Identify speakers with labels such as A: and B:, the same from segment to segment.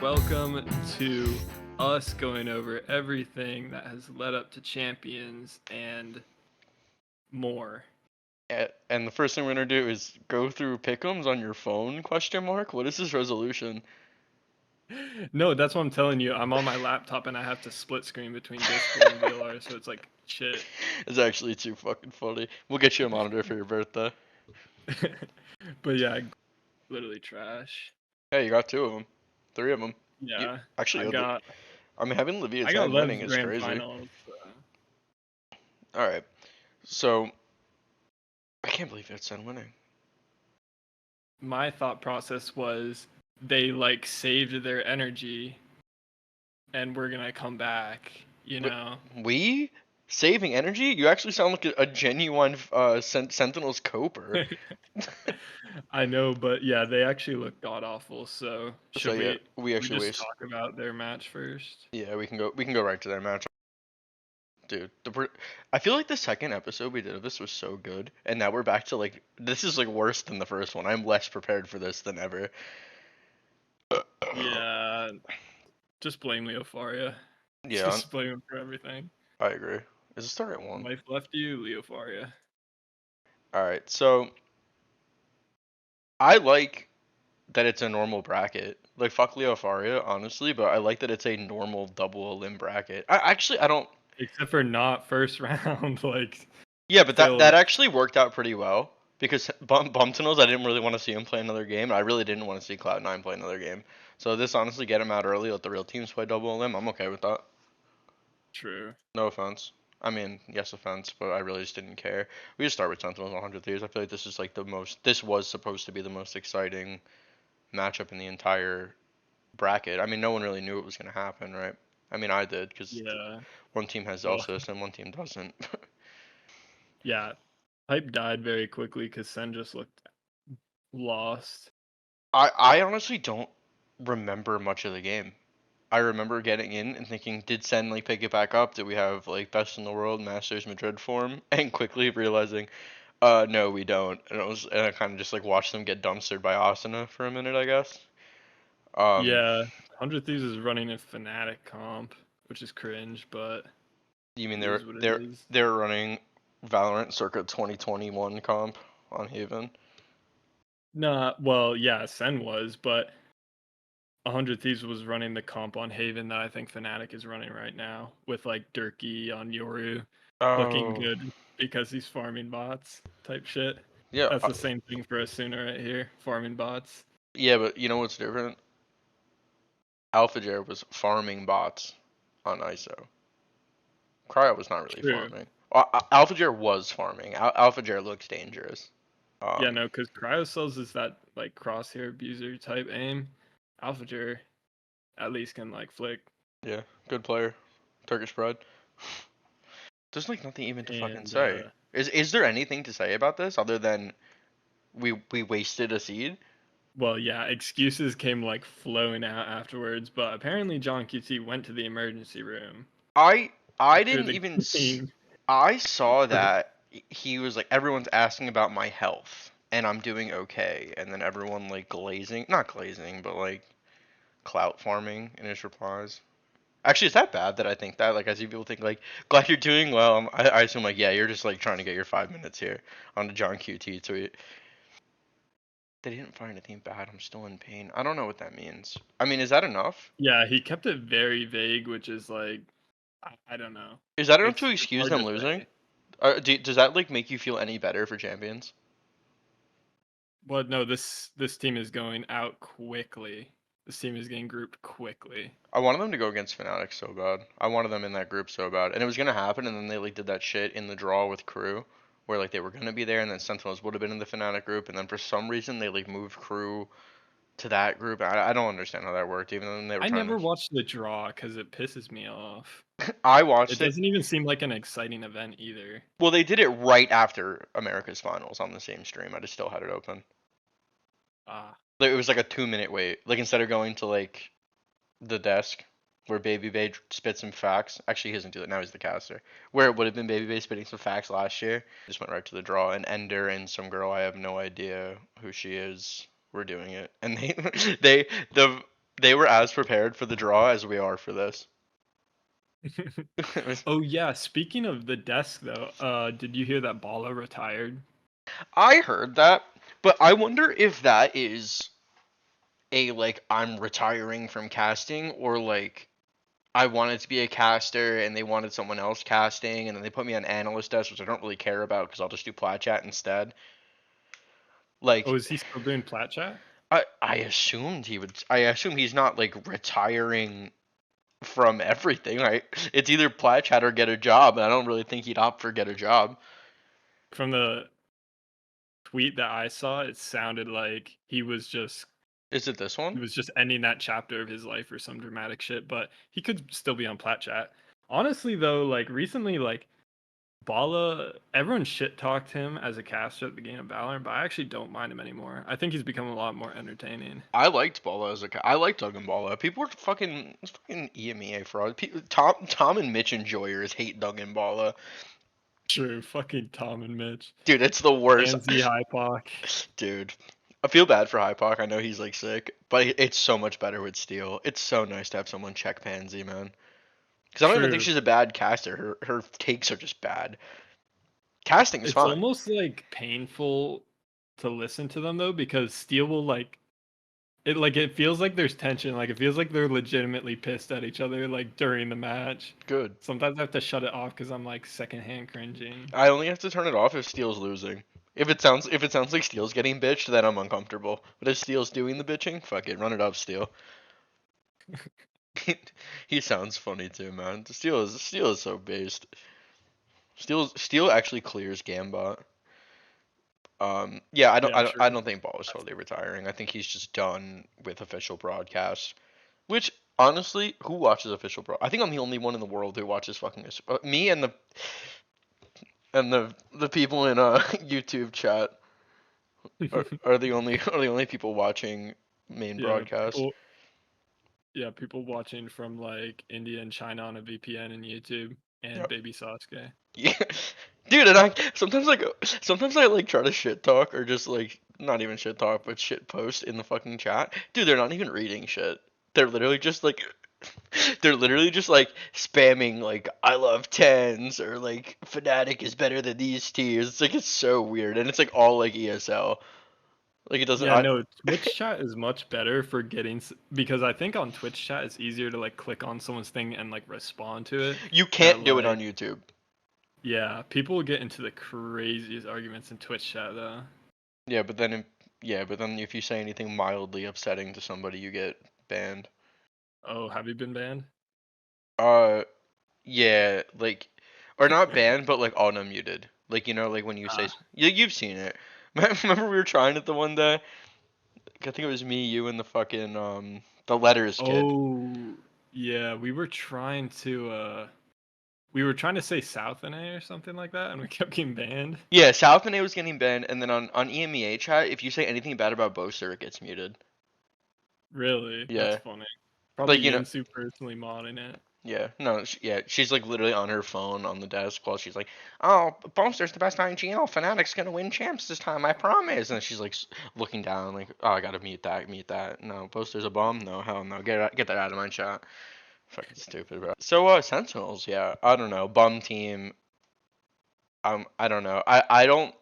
A: Welcome to us going over everything that has led up to Champions and more.
B: And the first thing we're gonna do is go through pick'ems on your phone? Question mark. What is this resolution?
A: No, that's what I'm telling you. I'm on my laptop and I have to split screen between Discord and VLR, so it's like shit.
B: It's actually too fucking funny. We'll get you a monitor for your birthday.
A: But yeah, literally trash.
B: Hey, you got 2 of them, 3 of them.
A: Yeah,
B: Actually,
A: I
B: having Livia
A: I got
B: 10 winning
A: Lev's
B: is
A: grand
B: crazy.
A: finals.
B: All right, so I can't believe it's 10 winning.
A: My thought process was they like saved their energy, and we're gonna come back. You know.
B: We saving energy? You actually sound like a genuine Sentinels coper.
A: I know, but yeah, they actually look god awful. So should
B: we actually
A: just talk about their match first?
B: Yeah, we can go right to their match. Dude, I feel like the second episode we did of this was so good, and now we're back to like this is like worse than the first one. I'm less prepared for this than ever.
A: Yeah, just blame Leofaria.
B: Yeah,
A: just blame him for everything.
B: I agree. Is this the right one?
A: Life left you, Leofaria.
B: All right, so I like that it's a normal bracket. Like fuck Leofaria, honestly, but I like that it's a normal double elim bracket. I don't.
A: Except for not first round, like.
B: Yeah, but that actually worked out pretty well because Bumptunnels, I didn't really want to see him play another game. I really didn't want to see Cloud9 play another game. So this honestly get him out early, let the real teams play double elim. I'm okay with that.
A: True.
B: No offense. I mean, yes offense, but I really just didn't care. We just start with Sentinels 100 years. I feel like this is like this was supposed to be the most exciting matchup in the entire bracket. I mean, no one really knew it was going to happen, right? I mean, I did because one team has Zelsis and one team doesn't.
A: Yeah, hype died very quickly because Sen just looked lost.
B: I honestly don't remember much of the game. I remember getting in and thinking, did Sen like pick it back up? Did we have like best in the world Masters Madrid form? And quickly realizing, no, we don't. And I kind of just like watched them get dumpstered by Asuna for a minute, I guess.
A: Yeah, 100 Thieves is running a Fnatic comp, which is cringe, but
B: you mean they're running Valorant circa 2021 comp on Haven?
A: Nah, well, yeah, Sen was, but 100 Thieves was running the comp on Haven that I think Fnatic is running right now, with like Durkee on Yoru looking good because he's farming bots type shit.
B: Yeah,
A: that's the same thing for Asuna right here, farming bots.
B: Yeah, but you know what's different? AlphaJair was farming bots on ISO. Cryo was not really farming. AlphaJair was farming. AlphaJair looks dangerous.
A: Yeah, no, because Cryocells is that like crosshair abuser type aim. AlphaJair at least can like flick.
B: Yeah, good player. Turkish bread. There's like nothing even to fucking say. Is there anything to say about this other than we wasted a seed?
A: Well, yeah, excuses came like flowing out afterwards, but apparently John QT went to the emergency room.
B: I didn't even I saw that he was like, everyone's asking about my health and I'm doing okay, and then everyone like not glazing, but like clout farming in his replies. Actually, is that bad that I think that? Like, I see people think like, glad you're doing well. I assume like, yeah, you're just like trying to get your 5 minutes here on the John QT tweet. They didn't find anything bad. I'm still in pain. I don't know what that means. I mean, is that enough?
A: Yeah, he kept it very vague, which is like, I don't know.
B: Is that enough to excuse them losing? Does that like make you feel any better for Champions?
A: Well, no. This team is going out quickly. This team is getting grouped quickly.
B: I wanted them to go against Fnatic so bad. I wanted them in that group so bad, and it was gonna happen. And then they like did that shit in the draw with Crew, where like they were gonna be there, and then Sentinels would have been in the Fnatic group, and then for some reason they like moved Crew to that group. I don't understand how that worked, even though they were.
A: I never watched the draw because it pisses me off.
B: I watched it.
A: It doesn't even seem like an exciting event either.
B: Well, they did it right after America's finals on the same stream. I just still had it open. It was like a 2-minute wait. Like instead of going to like the desk where Baby Bay spit some facts. Actually, he doesn't do that now. He's the caster. Where it would have been Baby Bay spitting some facts last year. Just went right to the draw. And Ender and some girl, I have no idea who she is, were doing it. And They were as prepared for the draw as we are for this.
A: Oh yeah, speaking of the desk though, did you hear that Bala retired?
B: I heard that, but I wonder if that is a like I'm retiring from casting or like I wanted to be a caster and they wanted someone else casting and then they put me on analyst desk, which I don't really care about because I'll just do plat chat instead.
A: Oh,
B: Like
A: is he still doing plat chat?
B: I assumed he would. I assume he's not like retiring from everything. Right? It's either plat chat or get a job, and I don't really think he'd opt for get a job.
A: From the tweet that I saw, it sounded like
B: Is it this
A: he
B: one?
A: was just ending that chapter of his life or some dramatic shit, but he could still be on plat chat. Honestly though, like recently, like Bala, everyone shit talked him as a caster at the game of Valorant, but I actually don't mind him anymore. I think he's become a lot more entertaining.
B: I liked Bala as a. I liked Doug and Bala. People were fucking EMEA fraud. Tom and Mitch enjoyers hate Doug and Bala.
A: True, fucking Tom and Mitch.
B: Dude, it's the worst.
A: Pansy Hypoc.
B: Dude, I feel bad for Hypoc. I know he's like sick, but it's so much better with Steel. It's so nice to have someone check Pansy, man. Because I don't even think
A: True.
B: she's a bad caster. Her takes are just bad. Casting is
A: It's
B: fine.
A: almost like painful to listen to them though, because Steel will it feels like there's tension, like it feels like they're legitimately pissed at each other like during the match.
B: Good.
A: Sometimes I have to shut it off because I'm like secondhand cringing.
B: I only have to turn it off if Steel's losing. If it sounds like Steel's getting bitched, then I'm uncomfortable. But if Steel's doing the bitching, fuck it, run it up, Steel. He sounds funny too, man. Steel is so based. Steel actually clears Gambot. Yeah,
A: Yeah,
B: I
A: true.
B: don't think Ball is totally retiring. I think he's just done with official broadcasts. Which honestly, who watches official bro? I think I'm the only one in the world who watches fucking me and the people in YouTube chat are the only people watching main
A: Yeah,
B: broadcast.
A: people watching from like India and China on a VPN and YouTube and
B: Yeah.
A: babysasuke.
B: Yeah. Dude, and sometimes I like try to shit talk or just like not even shit talk but shit post in the fucking chat. Dude, they're not even reading shit. They're literally just like they're literally just like spamming like I love tens or like Fnatic is better than these tiers. It's like it's so weird and it's like all like ESL. Like it doesn't
A: Yeah, no, Twitch chat is much better for because I think on Twitch chat it's easier to like click on someone's thing and like respond to it.
B: you
A: That
B: can't do it on
A: like
B: YouTube.
A: yeah, people get into the craziest arguments in Twitch chat though.
B: Yeah, but then if you say anything mildly upsetting to somebody, you get banned.
A: Oh, have you been banned?
B: Uh, yeah, like, or not banned, but like auto muted. Like like when you say,
A: Ah.
B: you've seen it. Remember we were trying it the one day. I think it was me, you, and the fucking the letters kid.
A: Oh, yeah, we were trying to say South and A or something like that and we kept getting banned.
B: Yeah, South and A was getting banned, and then on EMEA chat, if you say anything bad about Boaster, it gets muted.
A: Really? That's
B: Yeah,
A: funny.
B: like
A: Probably
B: you know,
A: Yinsu personally modding it.
B: yeah, no, yeah, she's like literally on her phone on the desk while she's like, "Oh, Boaster's the best IGL. Fnatic's gonna win champs this time, I promise." And she's like looking down, like, "Oh, I gotta mute that, mute that. No, Boaster's a bum. No, hell no. Get that out of my chat. Fucking stupid, bro." So, Sentinels, yeah, I don't know, bum team. I don't know. I don't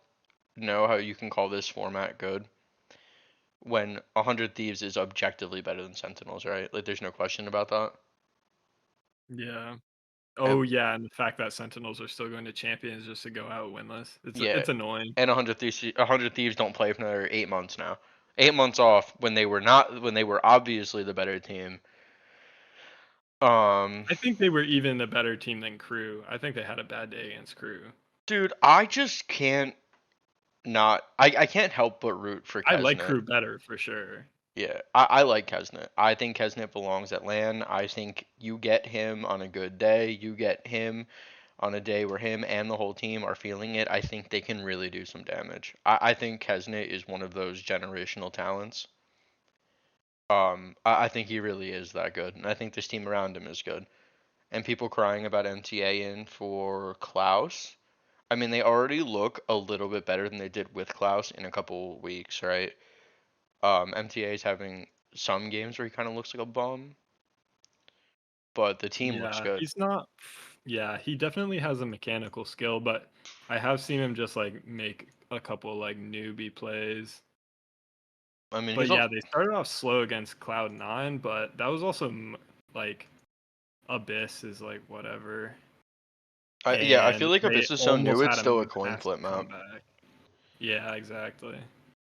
B: know how you can call this format good when 100 Thieves is objectively better than Sentinels, right? Like, there's no question about that.
A: Yeah. Oh
B: And
A: yeah, and the fact that Sentinels are still going to Champions just to go out winless.
B: yeah,
A: It's annoying.
B: and 100 Thieves don't play for another 8 months now. 8 months off when they were not when they were obviously the better team.
A: I think they were even a better team than Crew. I think they had a bad day against Crew.
B: Dude, I just can't not. I can't help but root for
A: I like
B: Kesnet.
A: Crew better for sure.
B: Yeah, I like Kesnet. I think Kesnet belongs at LAN. I think you get him on a good day. You get him on a day where him and the whole team are feeling it. I think they can really do some damage. I think Kesnet is one of those generational talents. I think he really is that good, and I think this team around him is good. And people crying about MTA in for Klaus. I mean, they already look a little bit better than they did with Klaus in a couple weeks, right? MTA is having some games where he kind of looks like a bum. But the team looks
A: Yeah,
B: good.
A: he's not. Yeah, he definitely has a mechanical skill, but I have seen him just like make a couple like newbie plays.
B: I mean,
A: But
B: he's
A: yeah,
B: also.
A: they started off slow against Cloud9, but that was also like Abyss is like whatever,
B: Yeah, I feel
A: and
B: like
A: they
B: Abyss is so new,
A: almost
B: it's
A: had a
B: still a coin flip
A: massive
B: map.
A: comeback. Yeah, exactly.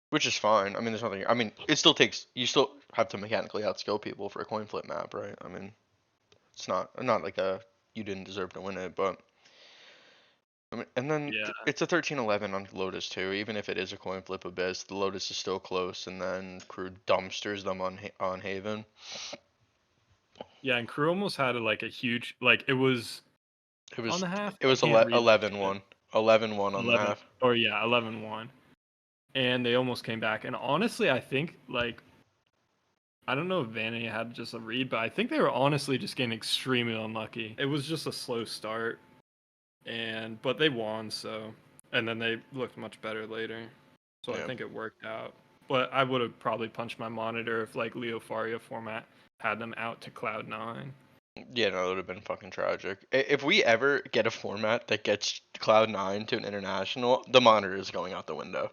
B: Which is fine. I mean, there's nothing. I mean, it still takes. You still have to mechanically outskill people for a coin flip map, right? I mean, it's not like a you didn't deserve to win it, but I mean, and then
A: Yeah,
B: it's a 13-11 on Lotus too. Even if it is a coin flip Abyss, the Lotus is still close, and then Crew dumpsters them on Haven.
A: yeah, and Crew almost had like a huge like it was
B: It
A: on
B: was
A: the half.
B: it
A: I
B: was
A: can't read that shit.
B: 11-1, 11-1 on the
A: 11
B: half.
A: or yeah, 11-1. And they almost came back. And honestly, I think like I don't know if Vanity had just a read, but I think they were honestly just getting extremely unlucky. It was just a slow start, but they won, so and then they looked much better later. So I
B: Yeah.
A: think it worked out. But I would have probably punched my monitor if like Leo Faria format had them out to Cloud9.
B: Yeah, no, it would have been fucking tragic. If we ever get a format that gets Cloud9 to an international, the monitor is going out the window.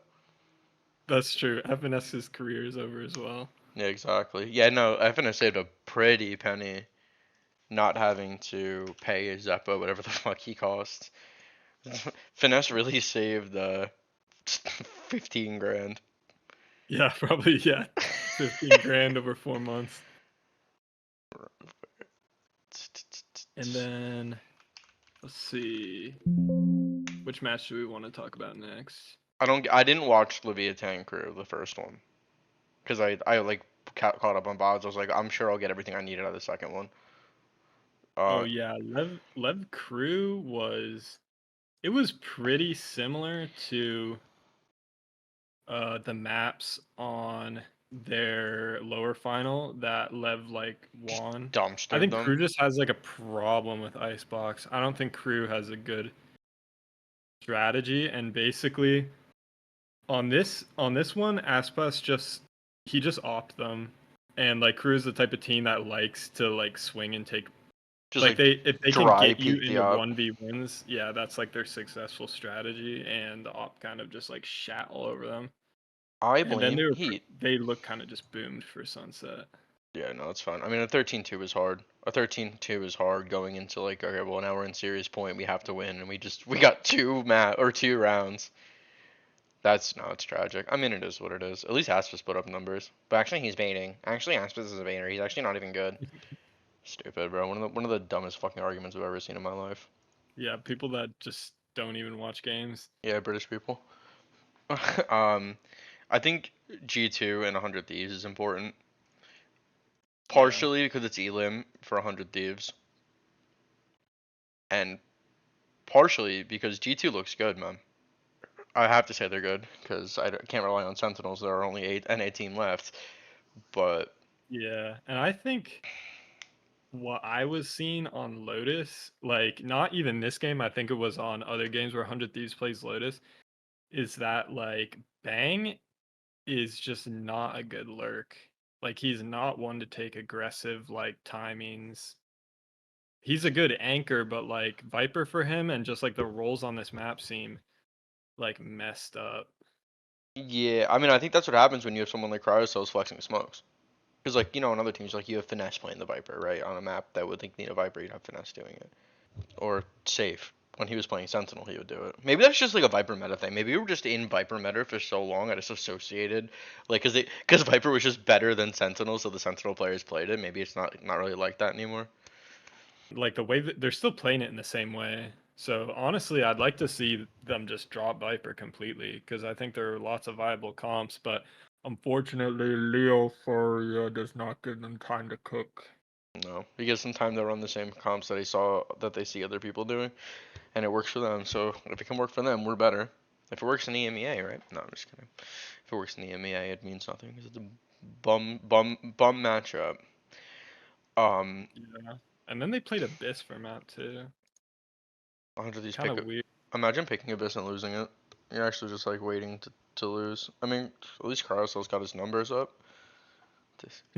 A: That's true. FNS's career is over as well.
B: Yeah, exactly. Yeah, no, FNS saved a pretty penny not having to pay Zeppo whatever the fuck he costs. Finesse really saved 15 grand.
A: Yeah, probably yeah. 15 grand over 4 months. And then let's see. Which match do we want to talk about next?
B: I didn't watch Leviathan Crew, the first one, because I like caught up on VODs. I was like, I'm sure I'll get everything I needed out of the second one.
A: Oh yeah, Lev Crew was it was pretty similar to the maps on their lower final that Lev like won. I
B: Dumpstered
A: think
B: them.
A: Crew just has like a problem with Icebox. I don't think Crew has a good strategy, and basically on this one, Aspas he just opt them, and like Crew is the type of team that likes to like swing and take.
B: Just
A: Like
B: like
A: if they can
B: dry
A: get you
B: peek the
A: into
B: op.
A: 1v wins, yeah, that's like their successful strategy, and the op kind of just like shat all over them.
B: I
A: And then
B: blame Heat.
A: they look kind of just boomed for Sunset.
B: Yeah, no, it's fine. I mean, a 13-2 is hard. A 13-2 is hard going into like, okay, well, now we're in series point. We have to win, and we got two rounds. It's tragic. I mean, it is what it is. At least Aspis put up numbers. But actually, he's baiting. Actually, Aspis is a baiter. He's actually not even good. Stupid, bro. One of the dumbest fucking arguments I've ever seen in my life.
A: Yeah, people that just don't even watch games.
B: Yeah, British people. I think G2 and 100 Thieves is important.
A: Yeah.
B: Partially because it's Elim for 100 Thieves. And partially because G2 looks good, man. I have to say they're good because can't rely on Sentinels. There are only an 18 left. But
A: Yeah, and I think what I was seeing on Lotus, like not even this game, I think it was on other games where 100 Thieves plays Lotus, is that like Bang is just not a good lurk. Like he's not one to take aggressive like timings. He's a good anchor, but like Viper for him and just like the roles on this map seem like messed up.
B: yeah, I mean, I think that's what happens when you have someone like Cryocells flexing smokes. Because, like, on other teams, like, you have Finesse playing the Viper, right? On a map that would think need a Viper, you'd have Finesse doing it. Or Safe. When he was playing Sentinel, he would do it. Maybe that's just, like, a Viper meta thing. Maybe we were just in Viper meta for so long, I just associated, like, because Viper was just better than Sentinel, so the Sentinel players played it. Maybe it's not really like that anymore.
A: Like the way that they're still playing it in the same way. So honestly, I'd like to see them just drop Viper completely because I think there are lots of viable comps, but unfortunately, Leo Faria does not give them time to cook.
B: No. He gives them time to run the same comps that they see other people doing, and it works for them. So if it can work for them, we're better. If it works in EMEA, right? No, I'm just kidding. If it works in the EMEA, it means nothing because it's a bum matchup.
A: Yeah. And then they played Abyss for map too. Kind of weird.
B: Imagine picking Abyss and losing it. You're actually just like waiting to lose. I mean, at least Carousel's got his numbers up.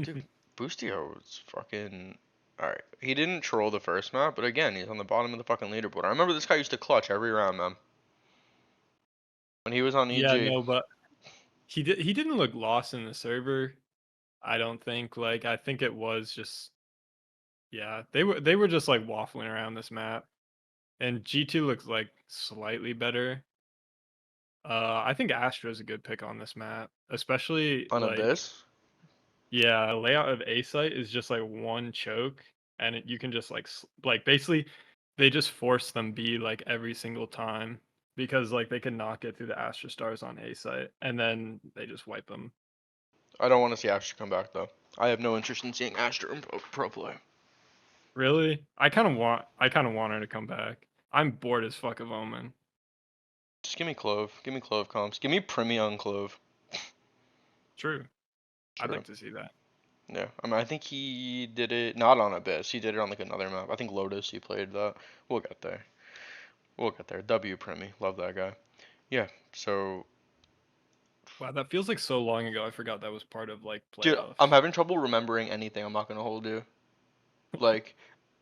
B: Dude, Boostio was fucking... Alright, he didn't troll the first map, but again, he's on the bottom of the fucking leaderboard. I remember this guy used to clutch every round, man. When he was on EG.
A: Yeah, no, but he didn't look lost in the server. I don't think. Like, I think it was just, yeah, they were just like waffling around this map, and G2 looks like slightly better. I think Astra's a good pick on this map, especially
B: On
A: like,
B: Abyss?
A: yeah, layout of A site is just like one choke, and you can just like basically they just force them B like every single time because like they can not get through the Astra stars on A site, and then they just wipe them.
B: I don't want to see Astra come back, though. I have no interest in seeing Astra in pro play.
A: Really? I kind of want her to come back. I'm bored as fuck of Omen.
B: Just give me Clove. Give me Clove comps. Give me Premium Clove.
A: True. I'd like to see that.
B: Yeah, I mean, I think he did it not on Abyss. He did it on like another map. I think Lotus. He played that. We'll get there. We'll get there. W Premi. Love that guy. Yeah. So.
A: Wow, that feels like so long ago. I forgot that was part of like playoffs.
B: Dude, I'm having trouble remembering anything. I'm not gonna hold you. Like,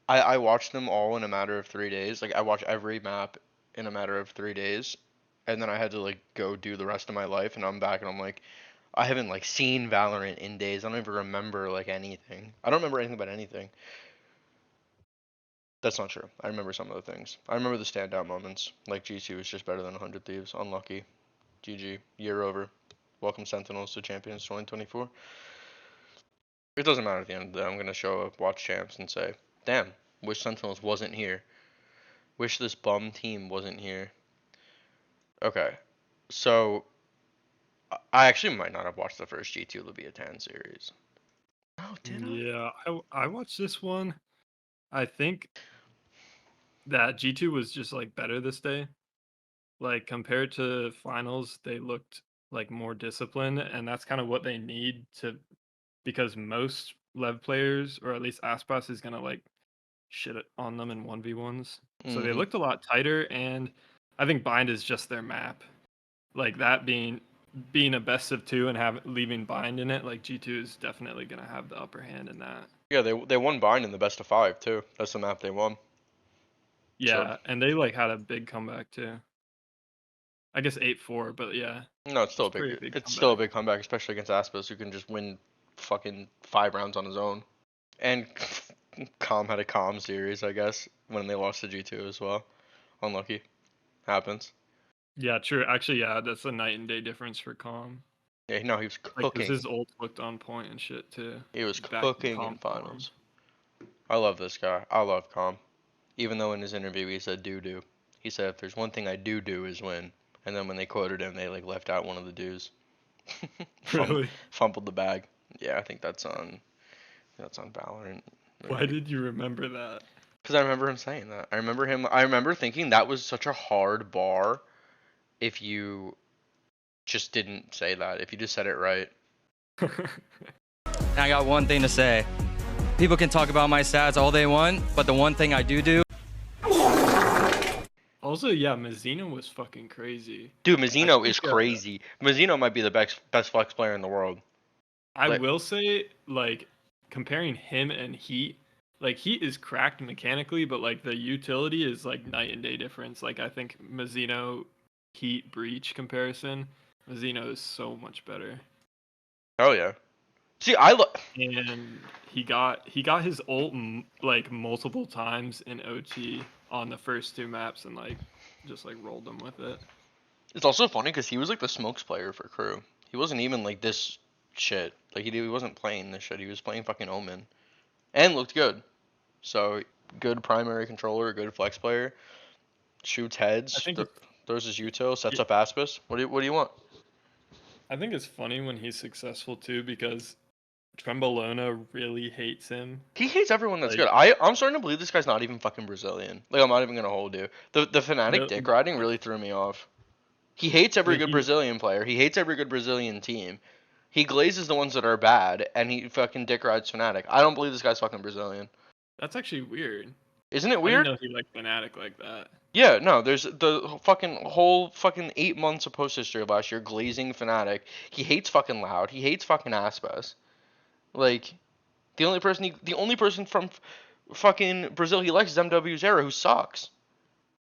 B: I watched them all in a matter of 3 days. Like, I watched every map in a matter of 3 days, and then I had to like go do the rest of my life, and I'm back, and I'm like, I haven't like seen Valorant in days. I don't even remember like anything. I don't remember anything about anything. That's not true. I remember some of the things. I remember the standout moments. Like G2 was just better than 100 Thieves. Unlucky. GG. Year over. Welcome Sentinels to Champions 2024. It doesn't matter at the end of the day. I'm going to show up, watch Champs, and say, damn, wish Sentinels wasn't here. Wish this bum team wasn't here. Okay. So, I actually might not have watched the first G2 Leviathan series. Oh, did I?
A: Yeah, I watched this one. I think that G2 was just like better this day. Like compared to finals, they looked like more disciplined, and that's kind of what they need to, because most Lev players, or at least Aspas, is gonna like shit on them in 1v1s. So they looked a lot tighter, and I think Bind is just their map. Like that being a best of two and leaving Bind in it, like G2 is definitely gonna have the upper hand in that.
B: Yeah, they won Bind in the best of 5 too. That's the map they won.
A: Yeah, so. And they like had a big comeback too. I guess 8-4, but yeah.
B: No, it's still a big it's still a big comeback, especially against Aspas, who can just win fucking 5 rounds on his own. And Calm had a calm series, I guess, when they lost to G2 as well. Unlucky. Happens.
A: Yeah, true. Actually, yeah, that's a night and day difference for Calm.
B: Yeah, no, he was cooking.
A: Like, 'cause his ult looked on point and shit too.
B: He was cooking in finals. I love this guy. I love Calm. Even though in his interview he said doo-doo. He said, if there's one thing I do is win. And then when they quoted him, they like left out one of the do's.
A: Really?
B: Fumbled the bag. Yeah, I think that's on Valorant.
A: Why did you remember that?
B: Because I remember him saying that. I remember thinking that was such a hard bar if you just didn't say that. If you just said it right.
C: I got one thing to say. People can talk about my stats all they want, but the one thing I do.
A: Also, yeah, Mazzino was fucking crazy.
B: Dude, Mazzino is crazy. Mazzino might be the best flex player in the world.
A: I will say, like, comparing him and Heat, like, Heat is cracked mechanically, but, like, the utility is, like, night and day difference. Like, I think Mazzino, Heat, Breach comparison, Mazzino is so much better.
B: Oh, yeah. See,
A: And he got his ult, like, multiple times in OT on the first 2 maps and, like, just, like, rolled them with it.
B: It's also funny because he was, like, the smokes player for crew. He wasn't even, like, this shit. Like, he wasn't playing this shit. He was playing fucking Omen. And looked good. So, good primary controller, good flex player. Shoots heads. Throws his util, sets up Aspas. What do you want?
A: I think it's funny when he's successful, too, because Trembolona really hates him.
B: He hates everyone that's good. I'm starting to believe this guy's not even fucking Brazilian. Like, I'm not even gonna hold you. The Fnatic dick riding really threw me off. He hates every good Brazilian player. He hates every good Brazilian team. He glazes the ones that are bad, and he fucking dick rides Fnatic. I don't believe this guy's fucking Brazilian.
A: That's actually weird.
B: Isn't it weird?
A: I didn't know he liked Fnatic like that.
B: Yeah, no, there's the whole 8 months of post history of last year glazing Fnatic. He hates fucking Loud. He hates fucking Aspas. Like, the only person from fucking Brazil he likes is MW0, who sucks.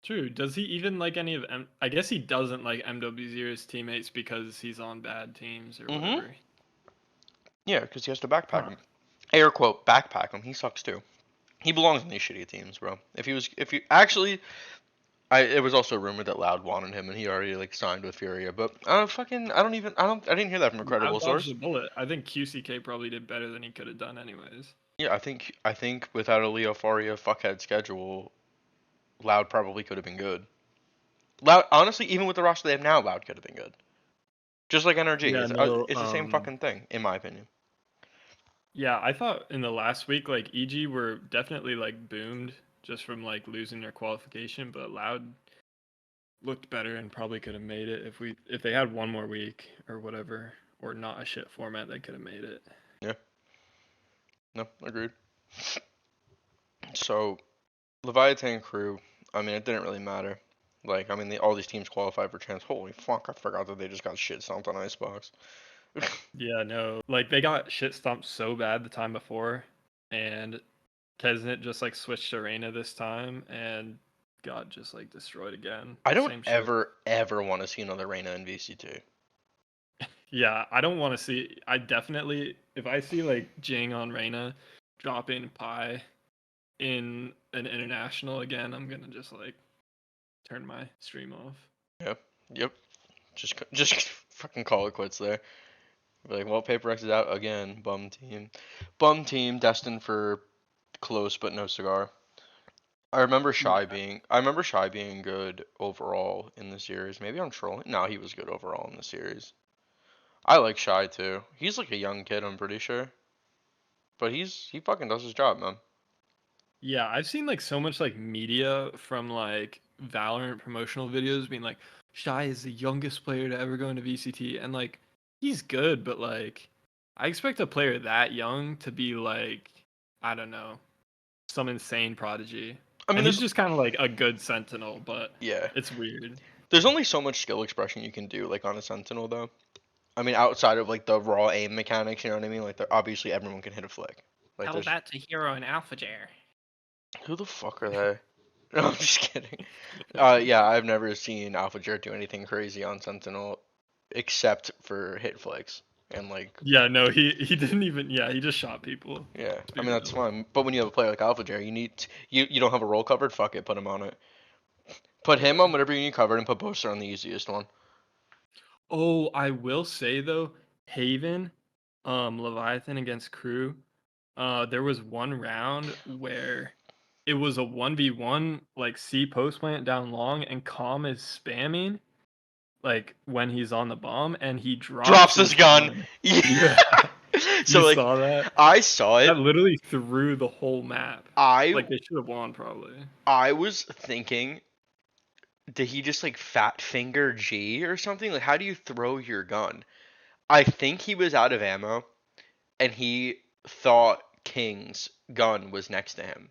A: True. Does he even like any of I guess he doesn't like MW0's teammates because he's on bad teams or whatever.
B: Yeah, because he has to backpack him. Air quote, backpack him. He sucks too. He belongs in these shitty teams, bro. It was also rumored that Loud wanted him and he already like signed with Furia, but I didn't hear that from a credible source.
A: The bullet. I think QCK probably did better than he could have done anyways.
B: Yeah, I think without a Leo Faria fuckhead schedule, Loud probably could have been good. Loud, honestly, even with the roster they have now, Loud could have been good. Just like NRG, it's the same fucking thing, in my opinion.
A: Yeah, I thought in the last week, like, EG were definitely, like, boomed just from, like, losing their qualification, but Loud looked better and probably could have made it if they had one more week or whatever, or not a shit format, they could have made it.
B: Yeah. No, agreed. So, Leviathan crew, I mean, it didn't really matter. Like, I mean, all these teams qualified for Champs. Holy fuck, I forgot that they just got shit stomped on Icebox.
A: Yeah, no. Like, they got shit stomped so bad the time before, and Kesnet just, like, switched to Reyna this time, and got just, like, destroyed again.
B: I don't ever want to see another Reyna in VCT.
A: Yeah, I don't want to see... I definitely... If I see, like, Jing on Reyna dropping Pi in an international again, I'm gonna just, like, turn my stream off.
B: Yep. Just fucking call it quits there. Be like, well, Paper X is out again. Bum team destined for close but no cigar. I remember Shy being good overall in the series. Maybe I'm trolling. No, he was good overall in the series. I like Shy too. He's like a young kid, I'm pretty sure. But he fucking does his job, man.
A: Yeah, I've seen like so much like media from like Valorant promotional videos being like, Shy is the youngest player to ever go into VCT, and like he's good, but like I expect a player that young to be like, I don't know, some insane prodigy. I mean, he's just kind of like a good Sentinel, but
B: yeah,
A: it's weird.
B: There's only so much skill expression you can do like on a Sentinel though. I mean, outside of like the raw aim mechanics, you know what I mean? Like, obviously everyone can hit a flick. Like,
D: tell that to Hero and AlphaJair.
B: Who the fuck are they? No, I'm just kidding. Yeah, I've never seen AlphaJair do anything crazy on Sentinel, except for hit flicks and like.
A: Yeah, no, he didn't even. Yeah, he just shot people.
B: Yeah, I mean that's fine. But when you have a player like AlphaJair, you don't have a role covered. Fuck it, put him on it. Put him on whatever you need covered, and put Boaster on the easiest one.
A: Oh, I will say though, Haven, Leviathan against Crew, there was one round where it was a 1v1, like C post plant down long, and Calm is spamming, like when he's on the bomb, and he drops
B: his gun. Yeah.
A: So you like, saw that?
B: I saw it.
A: That literally threw the whole map. Like they should have won probably.
B: I was thinking, did he just like fat finger G or something? Like, how do you throw your gun? I think he was out of ammo, and he thought King's gun was next to him.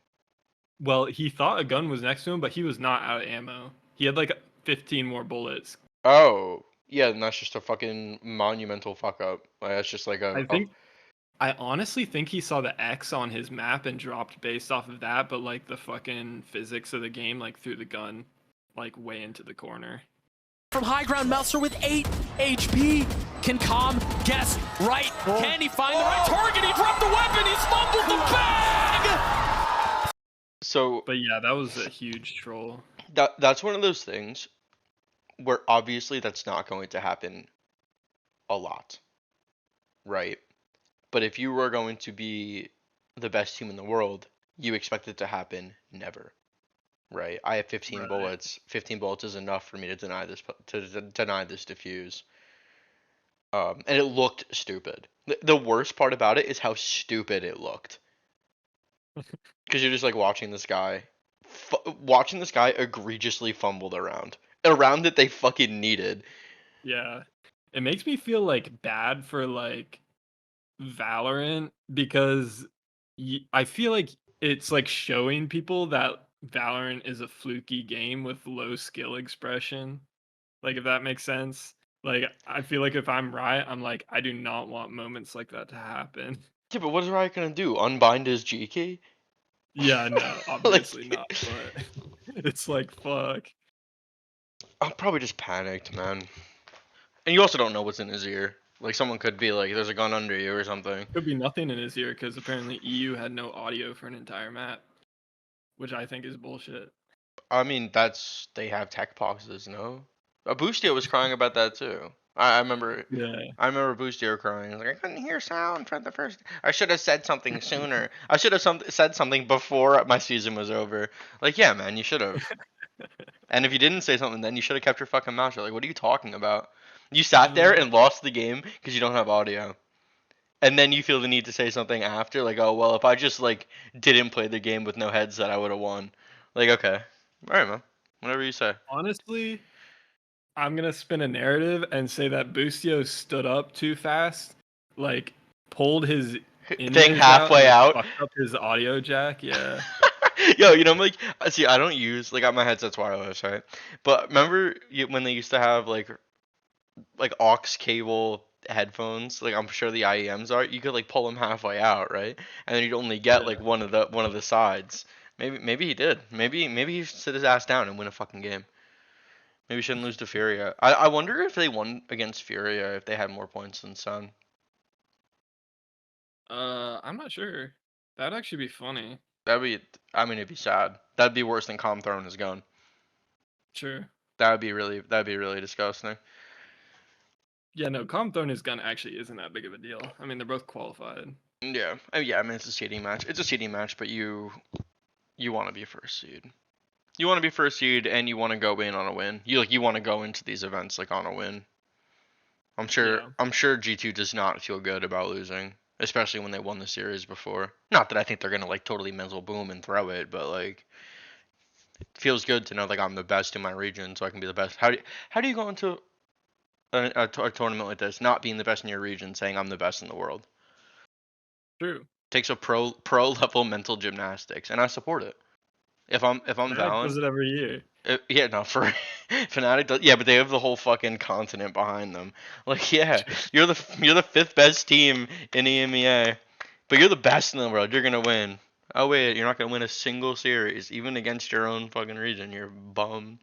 A: Well, he thought a gun was next to him, but he was not out of ammo. He had like 15 more bullets.
B: Oh, yeah, and that's just a fucking monumental fuck up. Like, that's just like
A: I honestly think he saw the X on his map and dropped based off of that, but like the fucking physics of the game like threw the gun like way into the corner.
D: From high ground, Meltzer with 8 HP. Can Calm guess right? Can he find the right target? He dropped the weapon. He's fumbled the bag.
B: So,
A: but yeah, that was a huge troll.
B: That's one of those things where obviously that's not going to happen a lot, right? But if you were going to be the best team in the world, you expect it to happen never. Right, I have 15 bullets. 15 bullets is enough for me to deny this defuse. And it looked stupid. The worst part about it is how stupid it looked. Because you're just like watching this guy egregiously fumbled around that they fucking needed.
A: Yeah, it makes me feel like bad for like Valorant because I feel like it's like showing people that Valorant is a fluky game with low skill expression. Like, if that makes sense. Like, I feel like if I'm Riot, I'm like, I do not want moments like that to happen.
B: Yeah, but what is Riot gonna do? Unbind his G key?
A: Yeah, no, obviously not. But it's like, fuck.
B: I'm probably just panicked, man. And you also don't know what's in his ear. Like, someone could be like, there's a gun under you or something.
A: Could be nothing in his ear because apparently EU had no audio for an entire map, which I think is bullshit.
B: I mean, they have tech boxes, no? Boostio was crying about that too. I remember.
A: Yeah.
B: I remember Boostio crying. Like, I couldn't hear sound for the first. I should have said something sooner. I should have said something before my season was over. Like, yeah, man, you should have. And if you didn't say something, then you should have kept your fucking mouth shut. Like, what are you talking about? You sat there and lost the game because you don't have audio. And then you feel the need to say something after, like, oh, well, if I just, like, didn't play the game with no headset, I would have won. Like, okay. Alright, man. Whatever you say.
A: Honestly, I'm going to spin a narrative and say that Boostio stood up too fast, like, pulled his
B: thing halfway out.
A: Fucked up his audio jack, yeah.
B: Yo, you know, like, see, I don't use, like, my headset's wireless, right? But remember when they used to have, like aux cable headphones, like I'm sure the IEMs are, you could like pull them halfway out, right? And then you'd only get like one of the sides. Maybe he did. Maybe he should sit his ass down and win a fucking game. Maybe he shouldn't lose to Furia. I wonder if they won against Furia if they had more points than Sun.
A: I'm not sure. That'd actually be funny.
B: It'd be sad. That'd be worse than Calm throwing his gun.
A: Sure.
B: That'd be really disgusting.
A: Yeah, no, Calm throwing his gun actually isn't that big of a deal. I mean, they're both qualified.
B: Yeah. I mean, it's a seeding match. It's a seeding match, but you want to be first seed. You want to be first seed, and you want to go in on a win. You want to go into these events like on a win. I'm sure G2 does not feel good about losing, especially when they won the series before. Not that I think they're gonna like totally mental boom and throw it, but like it feels good to know like I'm the best in my region, so I can be the best. How do you go into a tournament like this, not being the best in your region, saying I'm the best in the world?
A: True.
B: Takes a pro level mental gymnastics, and I support it. If I'm Valorant,
A: does it every year.
B: Yeah, no, for Fnatic does. Yeah, but they have the whole fucking continent behind them. Like, yeah, you're the 5th best team in EMEA, but you're the best in the world. You're gonna win. Oh wait, you're not gonna win a single series, even against your own fucking region. You're bum.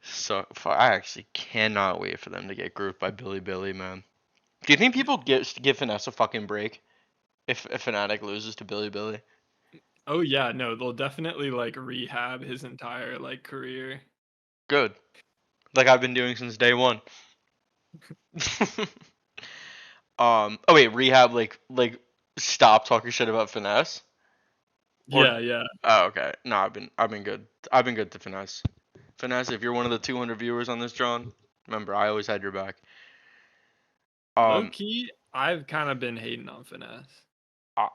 B: So I actually cannot wait for them to get grouped by Billy, man. Do you think people give Finesse a fucking break if Fnatic loses to Billy?
A: Oh yeah, no, they'll definitely like rehab his entire like career.
B: Good. Like I've been doing since day one. Oh wait, rehab like stop talking shit about Finesse?
A: Yeah.
B: Oh, okay. No, I've been good. I've been good to Finesse. Finesse, if you're one of the 200 viewers on this, John, remember I always had your back.
A: Low key, I've kind of been hating on Finesse.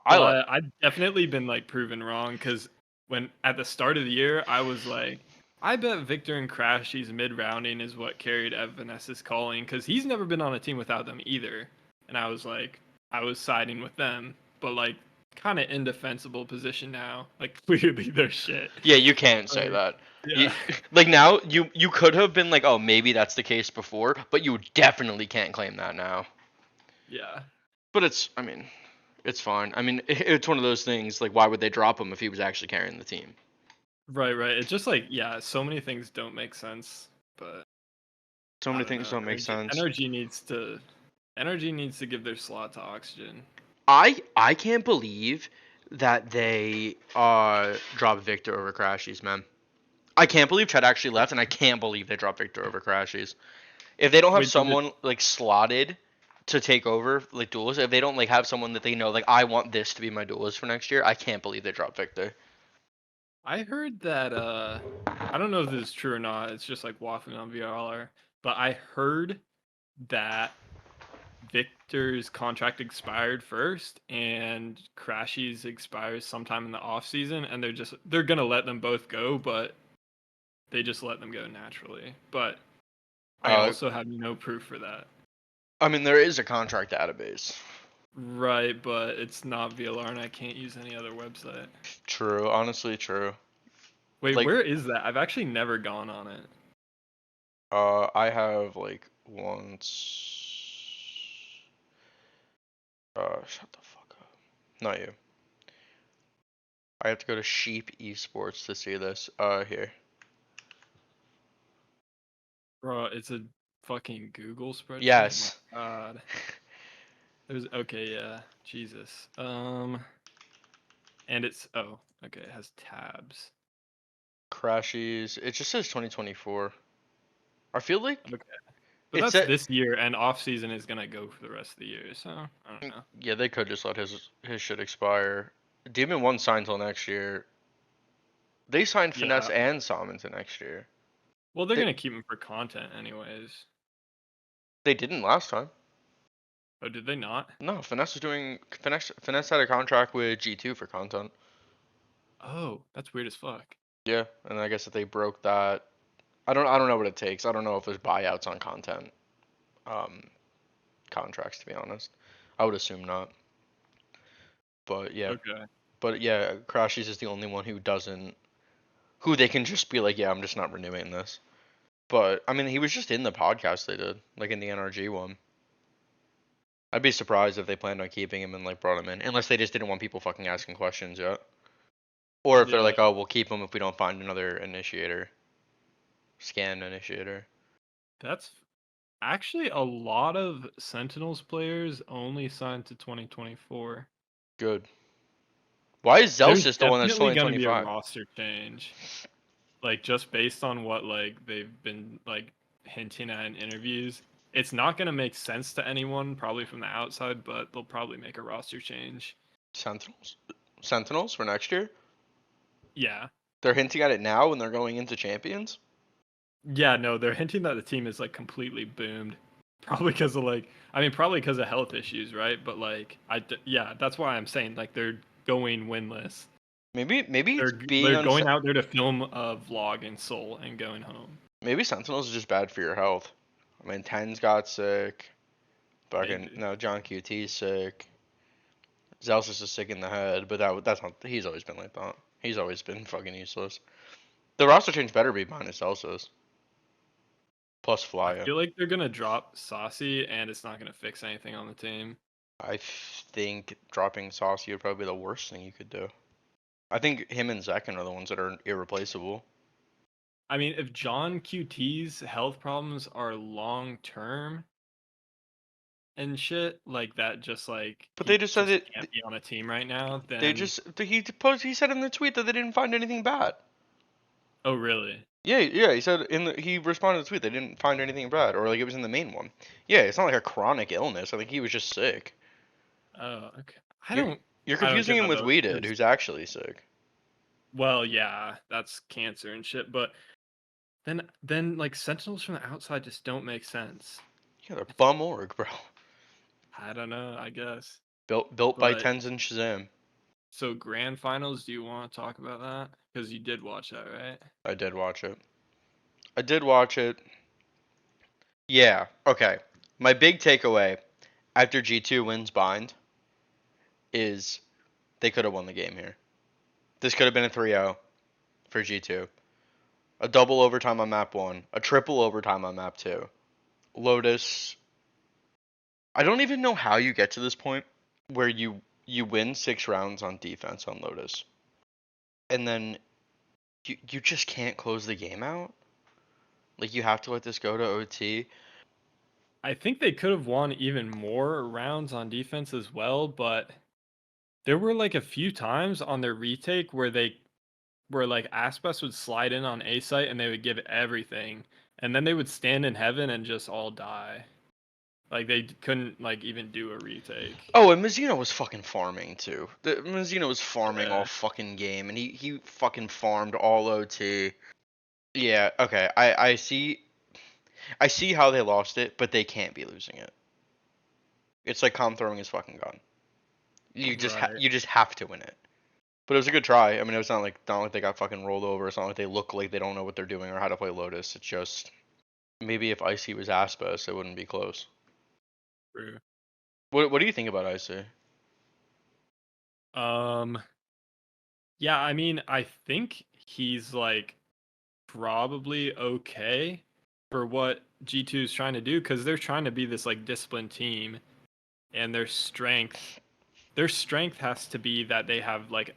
A: I've definitely been like proven wrong because when at the start of the year I was like, I bet Victor and Crashy's mid rounding is what carried Evanes's calling because he's never been on a team without them either, and I was like, I was siding with them, but like kind of indefensible position now. Like clearly they're shit.
B: Yeah, you can't say that.
A: Yeah.
B: Like now, you could have been like, oh, maybe that's the case before, but you definitely can't claim that now.
A: Yeah.
B: But it's fine. I mean, it's one of those things, like, why would they drop him if he was actually carrying the team?
A: Right. It's just like, yeah, so many things don't make sense, but...
B: So many things don't make sense.
A: Energy needs to give their slot to Oxygen.
B: I can't believe that they dropped Victor over Crashies, man. I can't believe Chet actually left, and I can't believe they dropped Victor over Crashies. If they don't have someone like slotted to take over like duelist, if they don't like have someone that they know like I want this to be my duelist for next year, I can't believe they dropped Victor.
A: I heard that I don't know if this is true or not. It's just like waffling on VRR, but I heard that Victor's contract expired first and Crashy's expires sometime in the off season, and they're gonna let them both go, but they just let them go naturally. But I also have no proof for that.
B: I mean, there is a contract database.
A: Right, but it's not VLR, and I can't use any other website.
B: True, honestly, true.
A: Wait, like, where is that? I've actually never gone on it.
B: I have like once. Shut the fuck up. Not you. I have to go to Sheep Esports to see this. Here.
A: Bro, it's a fucking Google spreadsheet.
B: Yes.
A: Oh my God. Okay, yeah. Jesus. And it's okay, it has tabs.
B: Crashies. It just says 2024. I feel like
A: Okay. But that's this year, and off season is gonna go for the rest of the year, so I don't know.
B: Yeah, they could just let his shit expire. Demon 1 signed till next year. They signed Finesse and Salmon to next year.
A: Well, they're gonna keep him for content anyways.
B: They didn't last time.
A: Oh, did they not?
B: No, Finesse had a contract with G2 for content.
A: Oh, that's weird as fuck.
B: Yeah, and I guess if they broke that, I don't know what it takes. I don't know if there's buyouts on content contracts, to be honest. I would assume not. But yeah.
A: Okay.
B: But yeah, Crashies is the only one who they can just be like, yeah, I'm just not renewing this. But I mean, he was just in the podcast they did, like in the NRG one. I'd be surprised if they planned on keeping him and like brought him in, unless they just didn't want people fucking asking questions yet. Or if they're like, oh, we'll keep him if we don't find another scan initiator. That's
A: actually a lot of Sentinels players only signed to 2024.
B: Good. Why is Zelsis the one that's 2025? There's
A: definitely going to be a roster change. Like, just based on what, like, they've been, like, hinting at in interviews. It's not going to make sense to anyone, probably from the outside, but they'll probably make a roster change.
B: Sentinels for next year?
A: Yeah.
B: They're hinting at it now when they're going into Champions?
A: Yeah, no, they're hinting that the team is, like, completely boomed. Probably because of, like, probably because of health issues, right? But, like, yeah, that's why I'm saying, like, they're going winless.
B: Maybe
A: they're going out there to film a vlog in Seoul and going home.
B: Maybe Sentinels is just bad for your health. I mean, Tens got sick. John QT's sick. Zelsis is sick in the head, but that's not. He's always been like that. He's always been fucking useless. The roster change better be minus Zelsis. Plus Flya.
A: I feel like they're gonna drop Saucy, and it's not gonna fix anything on the team.
B: I think dropping Saucy would probably be the worst thing you could do. I think him and Zekin are the ones that are irreplaceable.
A: I mean, if John QT's health problems are long term and shit like that, just like.
B: But they just said it
A: can't be on a team right now. Then
B: he said in the tweet that they didn't find anything bad.
A: Oh really?
B: Yeah. He said he responded to the tweet they didn't find anything bad, or like it was in the main one. Yeah, it's not like a chronic illness. I think he was just sick.
A: Oh, okay.
B: You're confusing him with Weeded, who's actually sick.
A: Well, yeah, that's cancer and shit, but then like Sentinels from the outside just don't make sense.
B: Yeah, they're bum org, bro.
A: I don't know, I guess.
B: Built by Tenzin Shazam.
A: So grand finals, do you want to talk about that? Because you did watch that, right?
B: I did watch it. Yeah, okay. My big takeaway after G2 wins bind is they could have won the game here. This could have been a 3-0 for G2. A double overtime on map 1. A triple overtime on map 2. Lotus. I don't even know how you get to this point where you win 6 rounds on defense on Lotus. And then you just can't close the game out. Like, you have to let this go to OT.
A: I think they could have won even more rounds on defense as well, but there were like a few times on their retake where like Aspas would slide in on A site and they would give everything, and then they would stand in heaven and just all die. Like they couldn't like even do a retake.
B: Oh, and Mizzino was fucking farming too. Mizzino was farming all fucking game, and he fucking farmed all OT. Yeah, okay. I see how they lost it, but they can't be losing it. It's like Calm throwing his fucking gun. You just have to win it. But it was a good try. I mean, it's not like they got fucking rolled over. It's not like they look like they don't know what they're doing or how to play Lotus. It's just maybe if Icy was Aspas, it wouldn't be close.
A: True.
B: What do you think about Icy?
A: Yeah, I mean, I think he's like probably okay for what G2 is trying to do, because they're trying to be this like disciplined team, and their strength their strength has to be that they have like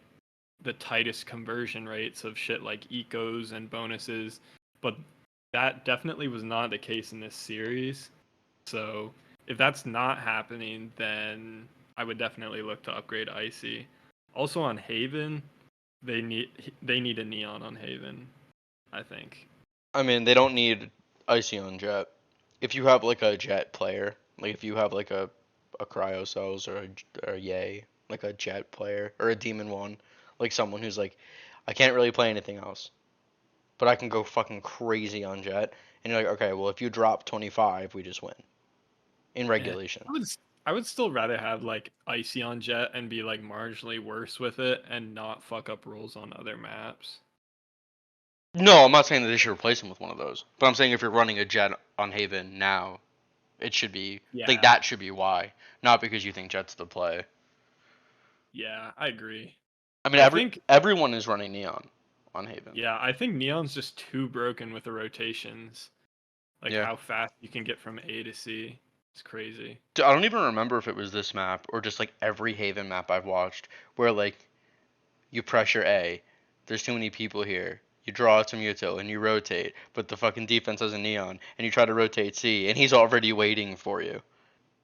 A: the tightest conversion rates of shit like ecos and bonuses, but that definitely was not the case in this series. So if that's not happening, then I would definitely look to upgrade Icy. Also on Haven, they need a Neon on Haven, I think.
B: I mean, they don't need Icy on Jet. If you have like a Jet player, like if you have like a Cryo Cells or a Yay, like a Jet player or a Demon One, like someone who's like, I can't really play anything else, but I can go fucking crazy on Jet, and you're like, okay, well if you drop 25, we just win. In regulation.
A: I would still rather have like Icy on Jet and be like marginally worse with it and not fuck up rolls on other maps.
B: No, I'm not saying that they should replace him with one of those. But I'm saying if you're running a Jet on Haven now, it should be like that should be why, not because you think Jet's the play.
A: Yeah, I agree.
B: I mean, everyone is running Neon on Haven.
A: Yeah, I think Neon's just too broken with the rotations. Like how fast you can get from A to C. It's crazy.
B: Dude, I don't even remember if it was this map or just like every Haven map I've watched where like you pressure A, there's too many people here. You draw it to Muto and you rotate, but the fucking defense has a Neon, and you try to rotate C, and he's already waiting for you.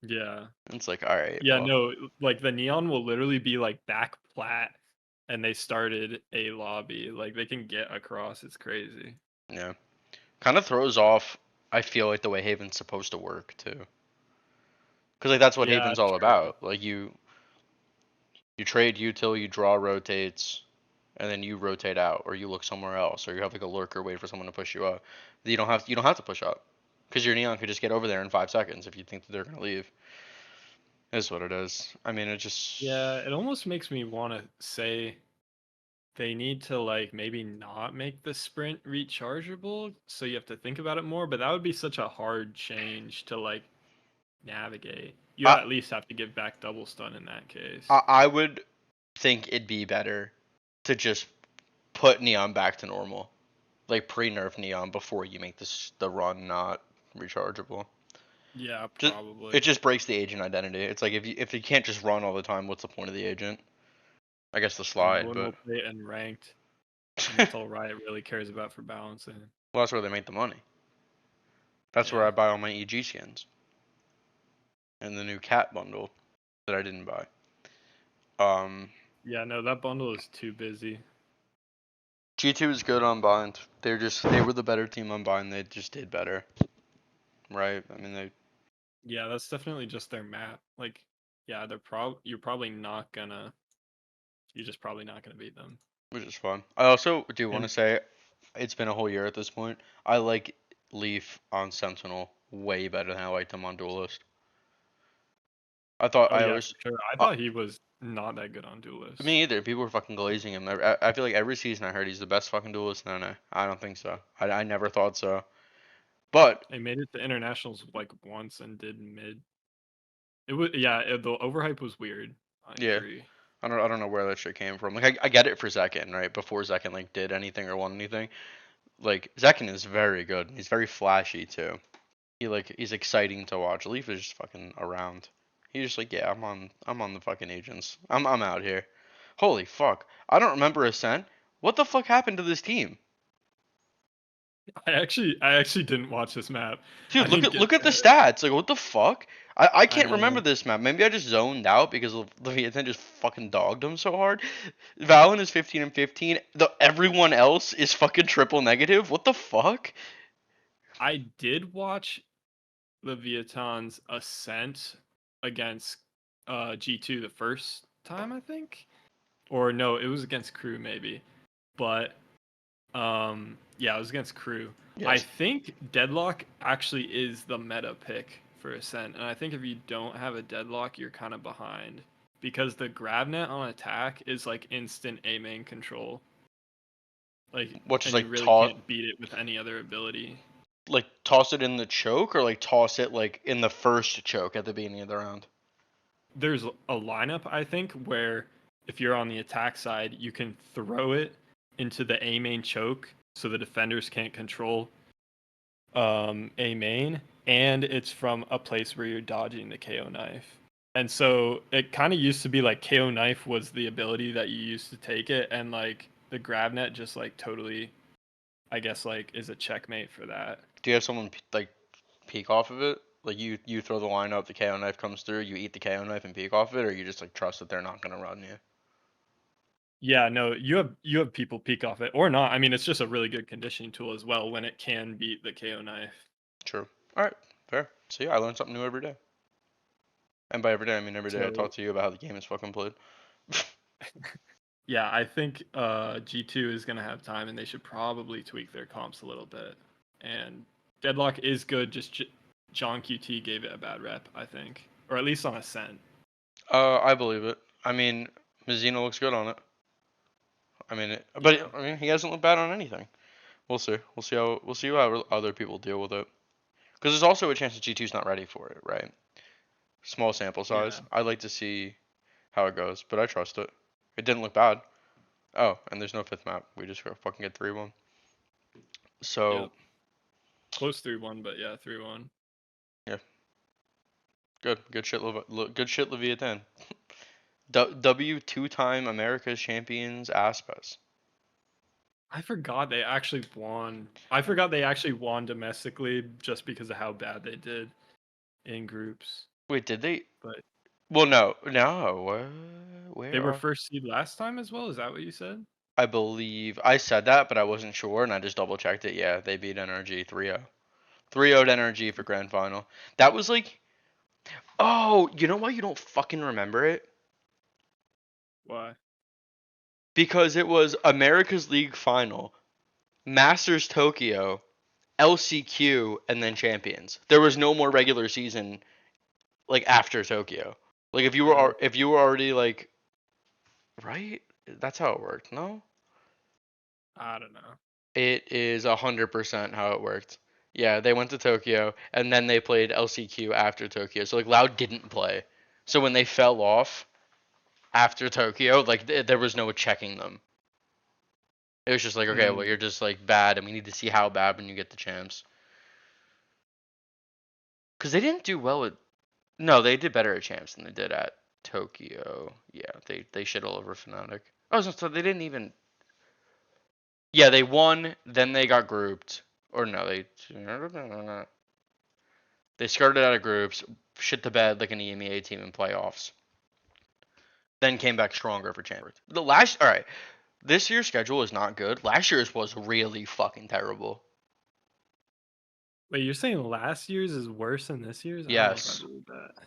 A: Yeah.
B: It's like, all right.
A: Yeah, well. No, like the Neon will literally be like back plat, and they started a lobby. Like they can get across. It's crazy.
B: Yeah. Kind of throws off, I feel like, the way Haven's supposed to work, too. Because like that's what Haven's all about. Like you trade util, you draw rotates, and then you rotate out, or you look somewhere else, or you have like a lurker wait for someone to push you up. You don't have to push up, because your Neon could just get over there in 5 seconds if you think that they're gonna leave. Is what it is. I mean, it just
A: it almost makes me want to say they need to like maybe not make the sprint rechargeable, so you have to think about it more. But that would be such a hard change to like navigate. You at least have to give back double stun in that case.
B: I would think it'd be better to just put Neon back to normal, like pre-nerf Neon before you make the run not rechargeable.
A: Yeah, probably.
B: It just breaks the agent identity. It's like if you can't just run all the time, what's the point of the agent? I guess the slide, but
A: and ranked. And that's all Riot really cares about for balancing.
B: Well, that's where they make the money. That's where I buy all my EG skins. And the new cat bundle that I didn't buy.
A: Yeah, no, that bundle is too busy.
B: G2 is good on bind. They were the better team on bind. They just did better. Right? I mean,
A: yeah, that's definitely just their map. Like, yeah, you're probably not gonna beat them.
B: Which is fun. I also do want to say, it's been a whole year at this point. I like Leaf on Sentinel way better than I liked him on Duelist. I thought
A: I thought he was not that good on Duelist.
B: Me either. People were fucking glazing him. I feel like every season I heard he's the best fucking Duelist. No, I don't think so. I never thought so. But
A: they made it to internationals like once and did mid. It was the overhype was weird. I agree.
B: I don't know where that shit came from. Like I get it for Zekin, right? Before Zekin like did anything or won anything. Like Zekin is very good. He's very flashy too. He's exciting to watch. Leaf is just fucking around. He's just like, yeah, I'm on the fucking agents. I'm out here. Holy fuck. I don't remember Ascent. What the fuck happened to this team?
A: I actually didn't watch this map.
B: Dude, look at the stats. Like, what the fuck? I can't remember this map. Maybe I just zoned out because Leviathan just fucking dogged him so hard. Valen is 15 and 15. Everyone else is fucking triple negative. What the fuck?
A: I did watch Leviathan's Ascent against G2 the first time, I think. Or no, it was against Crew maybe. But yeah, it was against Crew. Yes. I think Deadlock actually is the meta pick for Ascent, and I think if you don't have a Deadlock, you're kind of behind because the grab net on attack is like instant A main control. Like,
B: which is like
A: you really can't beat it with any other ability.
B: Like toss it in the choke, or like toss it like in the first choke at the beginning of the round.
A: There's a lineup I think where if you're on the attack side, you can throw it into the A main choke so the defenders can't control A main, and it's from a place where you're dodging the KO knife. And so it kind of used to be like KO knife was the ability that you used to take it, and like the grab net just like totally, I guess, like is a checkmate for that.
B: Do you have someone like peek off of it? Like you throw the line up, the KO knife comes through, you eat the KO knife and peek off it, or you just like trust that they're not gonna run you?
A: Yeah, no, you have people peek off it or not. I mean, it's just a really good conditioning tool as well when it can beat the KO knife.
B: True. All right, fair. See, I learn something new every day. And by every day, I mean every day I talk to you about how the game is fucking played.
A: Yeah, I think G2 is gonna have time, and they should probably tweak their comps a little bit. And Deadlock is good. Just John QT gave it a bad rep, I think, or at least on Ascent.
B: I believe it. I mean, Mizzino looks good on it. I mean, he hasn't looked bad on anything. We'll see. We'll see how other people deal with it. Because there's also a chance that G2's not ready for it, right? Small sample size.
A: Yeah.
B: I'd like to see how it goes, but I trust it. It didn't look bad. Oh, and there's no 5th map. We just fucking get 3-1. So.
A: Yep. Close 3-1, but yeah, 3-1.
B: Yeah. Good shit, Leviathan. W 2-time Americas Champions Aspas.
A: I forgot they actually won. I forgot they actually won domestically just because of how bad they did in groups.
B: Wait, did they?
A: But
B: well, no. Where
A: they were first seed last time as well. Is that what you said?
B: I believe I said that, but I wasn't sure, and I just double checked it. Yeah, they beat NRG 3-0. 3-0'd NRG for grand final. That was like, oh, you know why you don't fucking remember it?
A: Why?
B: Because it was America's League final, Masters Tokyo, LCQ, and then Champions. There was no more regular season, like after Tokyo. Like if you were already like, right? That's how it worked. No.
A: I don't know.
B: It is 100% how it worked. Yeah, they went to Tokyo and then they played LCQ after Tokyo. So like Loud didn't play. So when they fell off after Tokyo, like there was no checking them. It was just like, okay, well you're just like bad, and we need to see how bad when you get the champs. Because they didn't do well at. No, they did better at champs than they did at Tokyo. Yeah, they shit all over Fnatic. Oh, so they didn't even. Yeah, they won, then they got grouped. Or no, they started out of groups, shit the bed like an EMEA team in playoffs. Then came back stronger for Champions. Alright, this year's schedule is not good. Last year's was really fucking terrible.
A: Wait, you're saying last year's is worse than this year's?
B: Yes.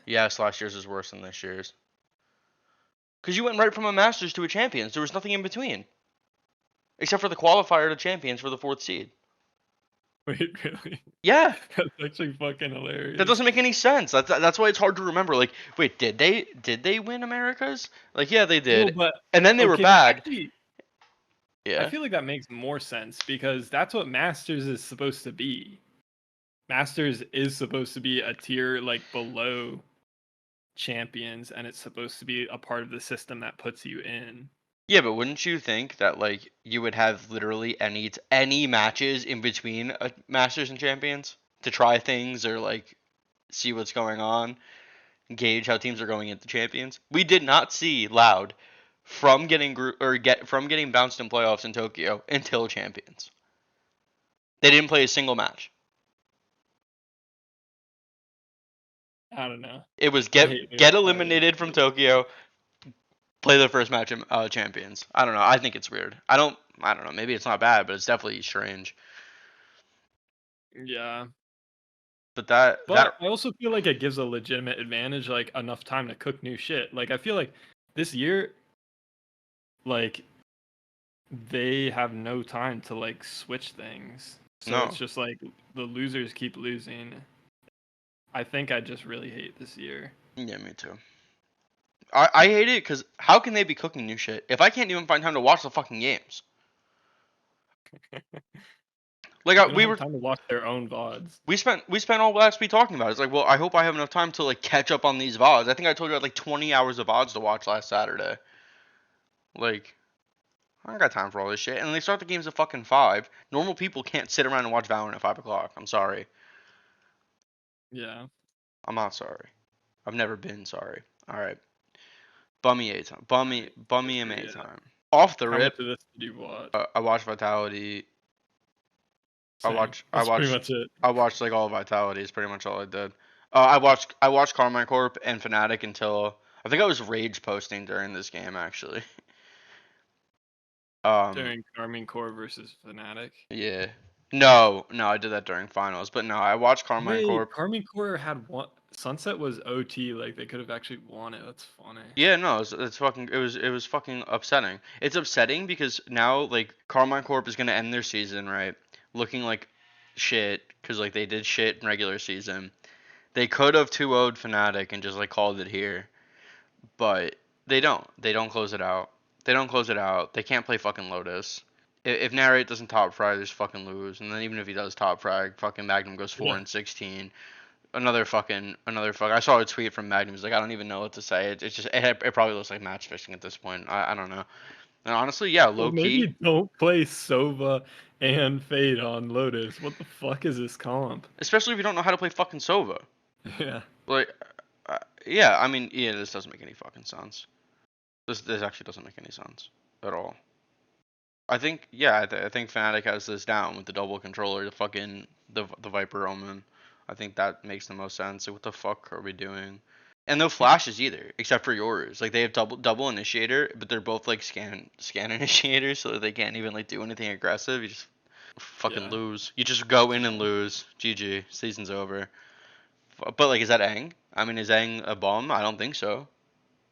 B: Yes, last year's is worse than this year's. Because you went right from a Masters to a Champions. There was nothing in between. Except for the qualifier to Champions for the 4th seed.
A: Wait, really?
B: Yeah.
A: That's actually fucking hilarious.
B: That doesn't make any sense. That's why it's hard to remember. Like, wait, did they win Americas? Like, yeah, they did.
A: Well, but,
B: and then they were bad.
A: Actually,
B: yeah.
A: I feel like that makes more sense because that's what Masters is supposed to be. Masters is supposed to be a tier like below Champions, and it's supposed to be a part of the system that puts you in.
B: Yeah, but wouldn't you think that like you would have literally any matches in between Masters and Champions to try things or like see what's going on, gauge how teams are going into Champions? We did not see Loud from getting bounced in playoffs in Tokyo until Champions. They didn't play a single match.
A: I don't know.
B: It was get eliminated from Tokyo, play the first match in Champions. I don't know. I think it's weird. I don't know. Maybe it's not bad, but it's definitely strange.
A: Yeah.
B: But
A: I also feel like it gives a legitimate advantage, like enough time to cook new shit. Like I feel like this year, like they have no time to like switch things. So it's just like the losers keep losing. I think I just really hate this year.
B: Yeah, me too. I hate it because how can they be cooking new shit if I can't even find time to watch the fucking games? Like
A: we were time to watch their own VODs.
B: We spent all last week talking about it. It's like, well, I hope I have enough time to like catch up on these VODs. I think I told you I had like 20 hours of VODs to watch last Saturday. Like, I don't got time for all this shit. And they start the games at fucking 5. Normal people can't sit around and watch Valorant at 5 o'clock. I'm sorry.
A: Yeah.
B: I'm not sorry. I've never been sorry.
E: All right. Bummy A time. Bummy EMEA time. Off the
A: How
E: rip.
A: much of this did you watch?
E: I watched Vitality.
A: Same. That's pretty much it.
E: I watched like all of Vitality. Is pretty much all I did. I watched Carmine Corp and Fnatic until I think I was rage posting during this game actually.
A: During Carmine Corp versus Fnatic.
E: Yeah. No, I did that during finals, but no, I watched Carmine Corp.
A: Carmine Corp had one. Sunset was OT, like they could have actually won it. That's funny.
E: Yeah, no, it's fucking. It was fucking upsetting. It's upsetting because now like Carmine Corp is gonna end their season right, looking like shit because like they did shit in regular season. They could have 2-0'd Fnatic and just like called it here, but they don't. They don't close it out. They can't play fucking Lotus. If Narrate doesn't top frag, they just fucking lose. And then even if he does top frag, fucking Magnum goes 4-16. Another fuck. I saw a tweet from Magnum. He's like, I don't even know what to say. It probably looks like match fixing at this point. I don't know. And honestly, yeah, low key.
A: Maybe don't play Sova and Fade on Lotus. What the fuck is this comp?
E: Especially if you don't know how to play fucking Sova.
A: Yeah.
E: Like, yeah. I mean, yeah, this doesn't make any fucking sense. This actually doesn't make any sense at all. I think, yeah, I think Fnatic has this down with the double controller, the Viper Omen. I think that makes the most sense. Like, what the fuck are we doing? And no flashes either, except for yours. Like, they have double initiator, but they're both like scan initiators, so that they can't even like do anything aggressive. You just fucking lose. You just go in and lose. GG. Season's over. But like, is that Aang? I mean, is Aang a bum? I don't think so.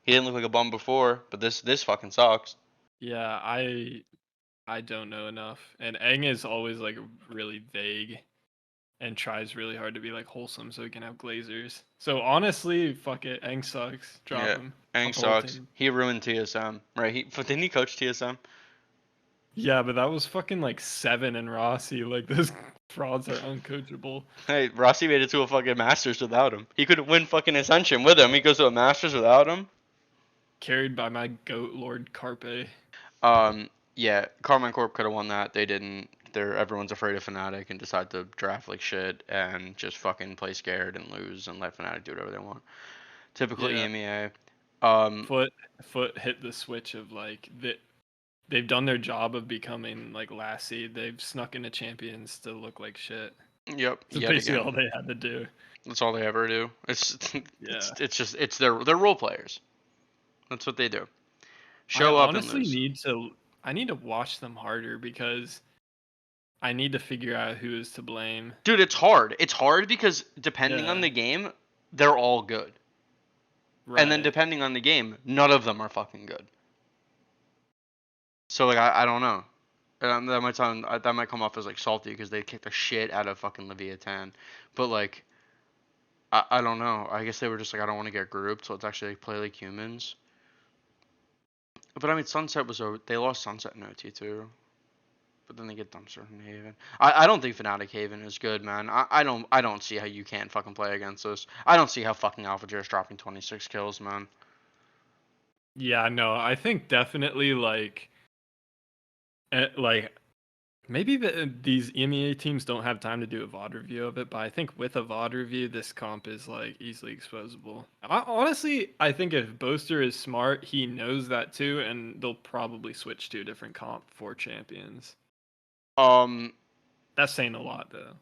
E: He didn't look like a bum before, but this fucking sucks.
A: Yeah, I don't know enough. And Aang is always like really vague and tries really hard to be like wholesome so he can have glazers. So honestly, fuck it, Aang sucks. Drop him.
E: Aang sucks. He ruined TSM, right? Didn't he coach TSM?
A: Yeah, but that was fucking like 7 in Rossi. Like those frauds are uncoachable.
E: Hey, Rossi made it to a fucking Masters without him. He couldn't win fucking Ascension with him. He goes to a Masters without him.
A: Carried by my goat Lord Carpe.
E: Yeah, Carmine Corp could have won that. They didn't. Everyone's afraid of Fnatic and decide to draft like shit and just fucking play scared and lose and let Fnatic do whatever they want. Typical EMEA.
A: Foot hit the switch of like they've done their job of becoming like last seed. They've snuck into champions to look like shit.
E: Yep.
A: That's basically all they had to do.
E: That's all they ever do. It's they're role players. That's what they do. Show up and lose.
A: I need to watch them harder because I need to figure out who is to blame.
E: Dude, it's hard. It's hard because depending on the game, they're all good. Right. And then depending on the game, none of them are fucking good. So like I don't know. That might come off as like salty because they kicked the shit out of fucking Leviathan. But like I don't know. I guess they were just like, I don't want to get grouped, so let's actually like, play like humans. But I mean, Sunset they lost Sunset in OT too. But then they get dumpster from Haven. I don't think Fnatic Haven is good, man. I don't see how you can't fucking play against us. I don't see how fucking AlphaJair is dropping 26 kills, man.
A: Yeah, no, I think definitely like maybe these EMEA teams don't have time to do a VOD review of it, but I think with a VOD review, this comp is like easily exposable. Honestly, I think if Boaster is smart, he knows that too, and they'll probably switch to a different comp for Champions. That's saying a lot though.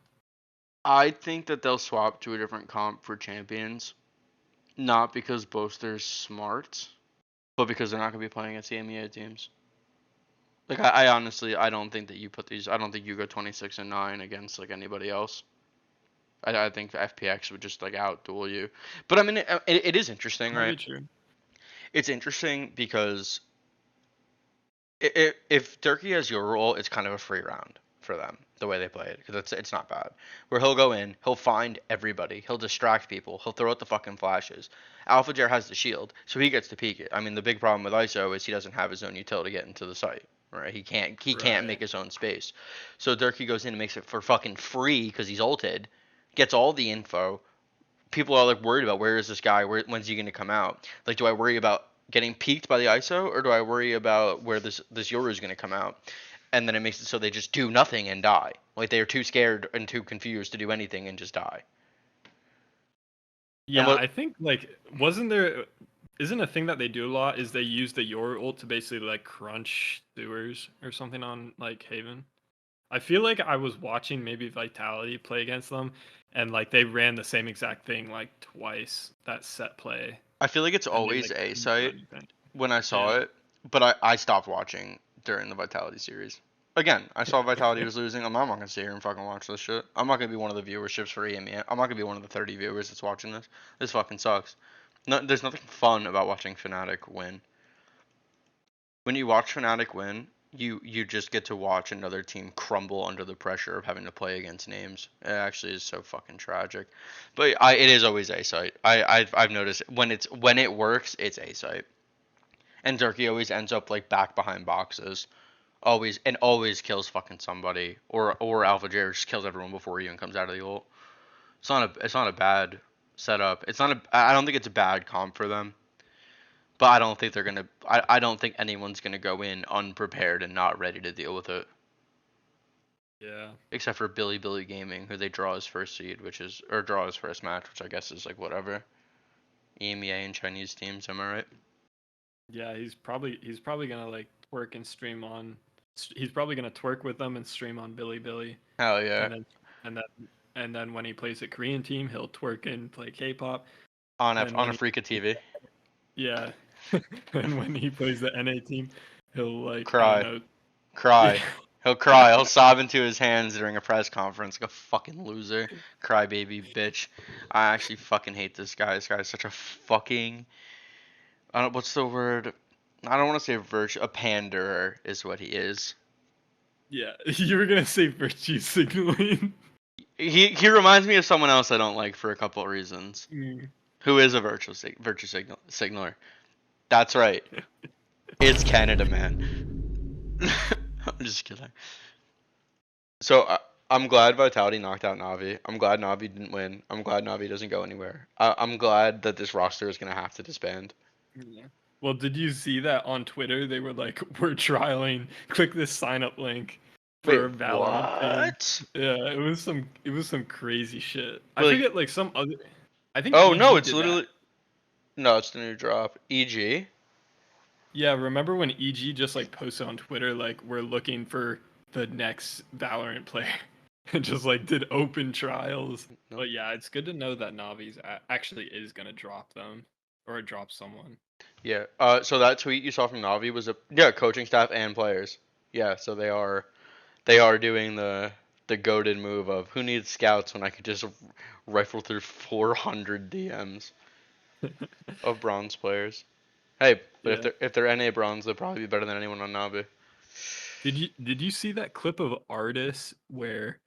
E: I think that they'll swap to a different comp for Champions, not because Boaster's smart, but because they're not going to be playing against the EMEA teams. Like, I honestly, I don't think that you put these, I don't think you go 26-9 against, like, anybody else. I think FPX would just, like, out-duel you. But, I mean, it is interesting, right?
A: True.
E: It's interesting because if Turkey has your role, it's kind of a free round for them, the way they play it, because it's not bad. Where he'll go in, he'll find everybody, he'll distract people, he'll throw out the fucking flashes. AlphaJair has the shield, so he gets to peek it. I mean, the big problem with ISO is he doesn't have his own util to get into the site. Right, he can't make his own space. So Durkee goes in and makes it for fucking free because he's ulted, gets all the info. People are like worried about where is this guy? When's he gonna come out? Like, do I worry about getting peeked by the ISO or do I worry about where this Yoru is gonna come out? And then it makes it so they just do nothing and die. Like they are too scared and too confused to do anything and just die.
A: Yeah, I think like wasn't there isn't a thing that they do a lot is they use the Yoru ult to basically like crunch sewers or something on like Haven. I feel like I was watching maybe Vitality play against them, and like they ran the same exact thing like twice, that set play.
E: I feel like it's
A: and they,
E: always
A: like,
E: A
A: couldn't do
E: site
A: anything.
E: when I saw it, but I stopped watching during the Vitality series. Again, I saw Vitality was losing. I'm not gonna sit here and fucking watch this shit. I'm not gonna be one of the viewerships for EMEA. I'm not gonna be one of the 30 viewers that's watching this. This fucking sucks. No, there's nothing fun about watching Fnatic win. When you watch Fnatic win, you just get to watch another team crumble under the pressure of having to play against names. It actually is so fucking tragic. But it is always A site. I've noticed when it works, it's A site. And Durkee always ends up like back behind boxes. Always kills fucking somebody. Or Alpha J just kills everyone before he even comes out of the ult. It's not a bad setup. I don't think it's a bad comp for them. But I don't think I don't think anyone's gonna go in unprepared and not ready to deal with it.
A: Yeah.
E: Except for Billy Gaming, who they draw his first seed, or draw his first match, which I guess is like whatever. EMEA and Chinese teams, am I right?
A: Yeah, he's probably gonna like twerk and stream on. He's probably gonna twerk with them and stream on Billy.
E: Hell yeah.
A: And then when he plays a Korean team, he'll twerk and play K-pop
E: on Afrika TV.
A: Yeah. And when he plays the NA team, he'll like
E: cry.
A: Yeah.
E: He'll cry. He'll sob into his hands during a press conference like a fucking loser. Crybaby bitch. I actually fucking hate this guy. This guy is such a fucking... what's the word? I don't want to say a panderer is what he is.
A: Yeah, you were gonna say virtue signaling.
E: He reminds me of someone else I don't like for a couple of reasons. Who is a virtue signaler? That's right. It's Canada, man. I'm just kidding. So I'm glad Vitality knocked out Na'Vi. I'm glad Na'Vi didn't win. I'm glad Na'Vi doesn't go anywhere. I'm glad that this roster is gonna have to disband.
A: Yeah. Well, did you see that on Twitter? They were like, "We're trialing. Click this sign up link for Valorant."
E: What?
A: Yeah, it was some crazy shit. I
E: Like,
A: forget like some other. I think.
E: Oh
A: EG
E: no, it's
A: did
E: literally.
A: that.
E: No, it's the new drop. EG.
A: Yeah, remember when EG just like posted on Twitter like we're looking for the next Valorant player and just like did open trials.
E: Nope.
A: But yeah, it's good to know that Navi's actually is gonna drop them or drop someone.
E: Yeah. So that tweet you saw from Na'Vi was coaching staff and players. Yeah. So they are doing the goated move of who needs scouts when I could just rifle through 400 DMs of bronze players. Hey, but
A: Yeah.
E: if they're NA bronze, they'll probably be better than anyone on Na'Vi.
A: Did you see that clip of Artis where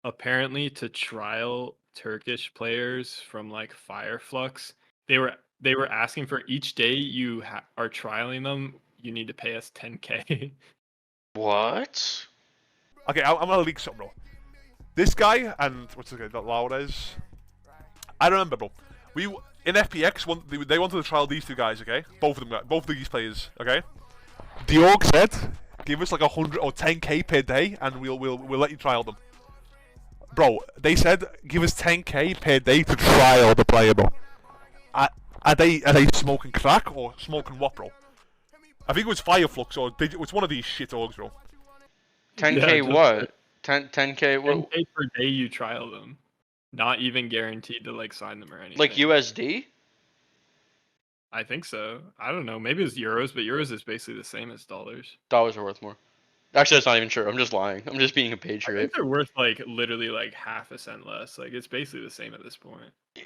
A: apparently to trial Turkish players from like Fireflux, they were asking for each day you are trialing them, you need to pay us 10K.
E: What?
F: Okay, I'm gonna leak something, bro. This guy and what's the guy? That Laurez. I remember, bro. We in FPX they wanted to trial these two guys, okay? Both of these players, okay? The org said, give us like 100 or 10K per day, and we'll let you trial them. Bro, they said give us 10K per day to trial the player, bro. Are they smoking crack or smoking what, bro? I think it was Fireflux or it was one of these shit orgs, bro.
E: 10K
A: Yeah,
E: what? 10K what?
A: 10K per day you trial them. Not even guaranteed to like sign them or anything.
E: Like USD?
A: I think so. I don't know. Maybe it's euros, but euros is basically the same as dollars.
E: Dollars are worth more. Actually, that's not even true. I'm just lying. I'm just being a
A: I
E: patriot.
A: think they're worth like literally like half a cent less. Like it's basically the same at this point.
E: Yeah.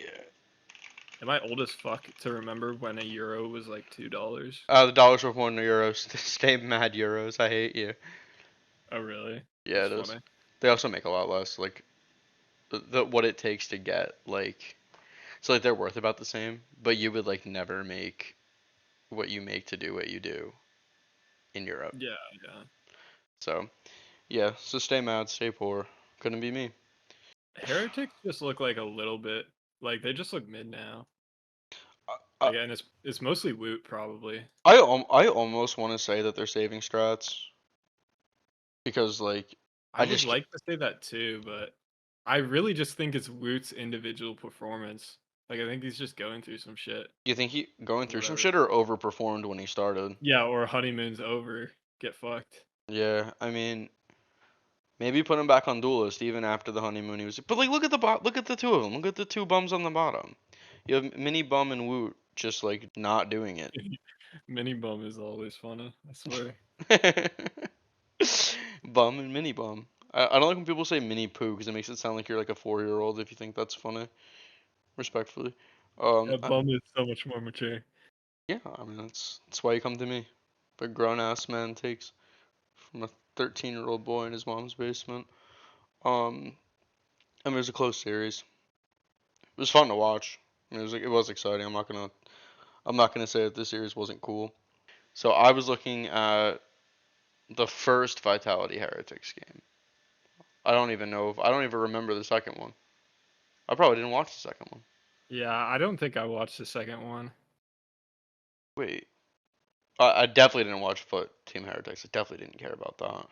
A: Am I old as fuck to remember when a euro was like $2?
E: The dollar's worth more than the euros. Stay mad, euros. I hate you.
A: Oh really?
E: Yeah,
A: That's
E: it is.
A: funny.
E: They also make a lot less. Like, what it takes to get like, so like they're worth about the same, but you would like never make what you make to do what you do in Europe.
A: Yeah.
E: So, yeah. So stay mad, stay poor. Couldn't be me.
A: Heretics just look like a little bit like they just look mid now. Again, it's mostly Woot probably.
E: I almost want to say that they're saving strats because like
A: I would like to say that too, but I really just think it's Woot's individual performance. Like, I think he's just going through some shit.
E: You think he going through some
A: Whatever.
E: shit or overperformed when he started?
A: Yeah, or honeymoon's over. Get fucked.
E: Yeah, I mean, maybe put him back on duelist even after the honeymoon he was. But like, look at the two of them. Look at the two bums on the bottom. You have Mini Bum and Woot just like not doing it.
A: Mini Bum is always funny. I swear.
E: Bum and Mini Bum. I don't like when people say Mini Poo because it makes it sound like you're like a 4-year-old if you think that's funny. Respectfully.
A: Bum is so much more mature.
E: Yeah, I mean that's why you come to me. A grown ass man takes from a 13-year-old boy in his mom's basement. I mean it was a close series. It was fun to watch. I mean, it was exciting. I'm not gonna say that this series wasn't cool. So I was looking at the first Vitality Heretics game. I don't even remember the second one. I probably didn't watch the second one.
A: Yeah, I don't think I watched the second one.
E: Wait. I definitely didn't watch Foot Team Heretics. I definitely didn't care about that.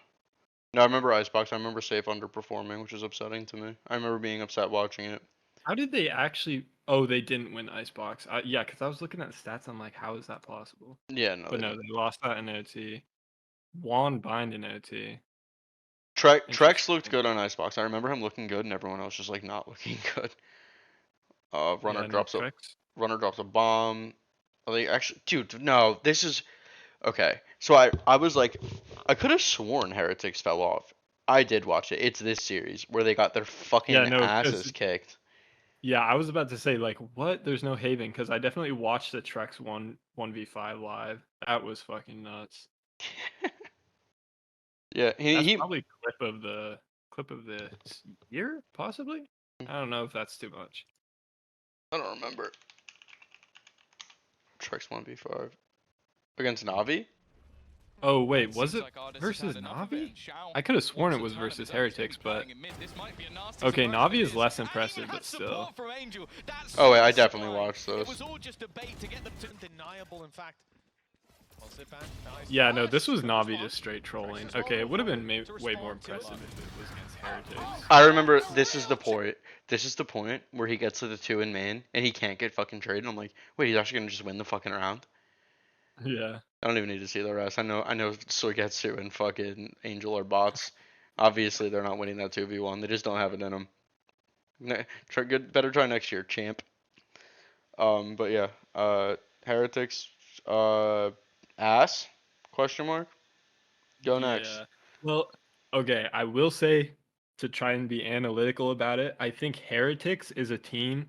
E: No, I remember Icebox. I remember Safe underperforming, which was upsetting to me. I remember being upset watching it.
A: How did they actually? Oh, they didn't win Icebox. Yeah, because I was looking at the stats. I'm like, how is that possible?
E: Yeah, no.
A: But no, they lost that in OT. Juan bind in OT.
E: Trex looked good on Icebox. I remember him looking good, and everyone else just like not looking good. Runner drops a bomb. They actually, dude, no, this is okay. So I was like, I could have sworn Heretics fell off. I did watch it. It's this series where they got their fucking asses kicked.
A: Yeah, I was about to say like, what? There's no Haven because I definitely watched the Trex 1v5 live. That was fucking nuts.
E: Yeah,
A: That's probably clip of the year, possibly. I don't know if that's too much.
E: I don't remember. Trex 1v5 against Navi.
A: Oh wait, was it versus Navi? I could have sworn it was versus Heretics, but okay, Navi is less impressive, but still.
E: Oh wait, I definitely watched those.
A: Yeah, no, this was Navi just straight trolling. Okay, it would have been way more impressive if it was against Heretics.
E: I remember this is the point. This is the point where he gets to the 2 in main and he can't get fucking traded. I'm like, wait, he's actually gonna just win the fucking round?
A: Yeah.
E: I don't even need to see the rest. I know Sogetsu and fucking Angel are bots. Obviously, they're not winning that 2v1. They just don't have it in them. Better try next year, champ. But yeah, Heretics, ass? Question mark. Go next.
A: Well, okay, I will say to try and be analytical about it. I think Heretics is a team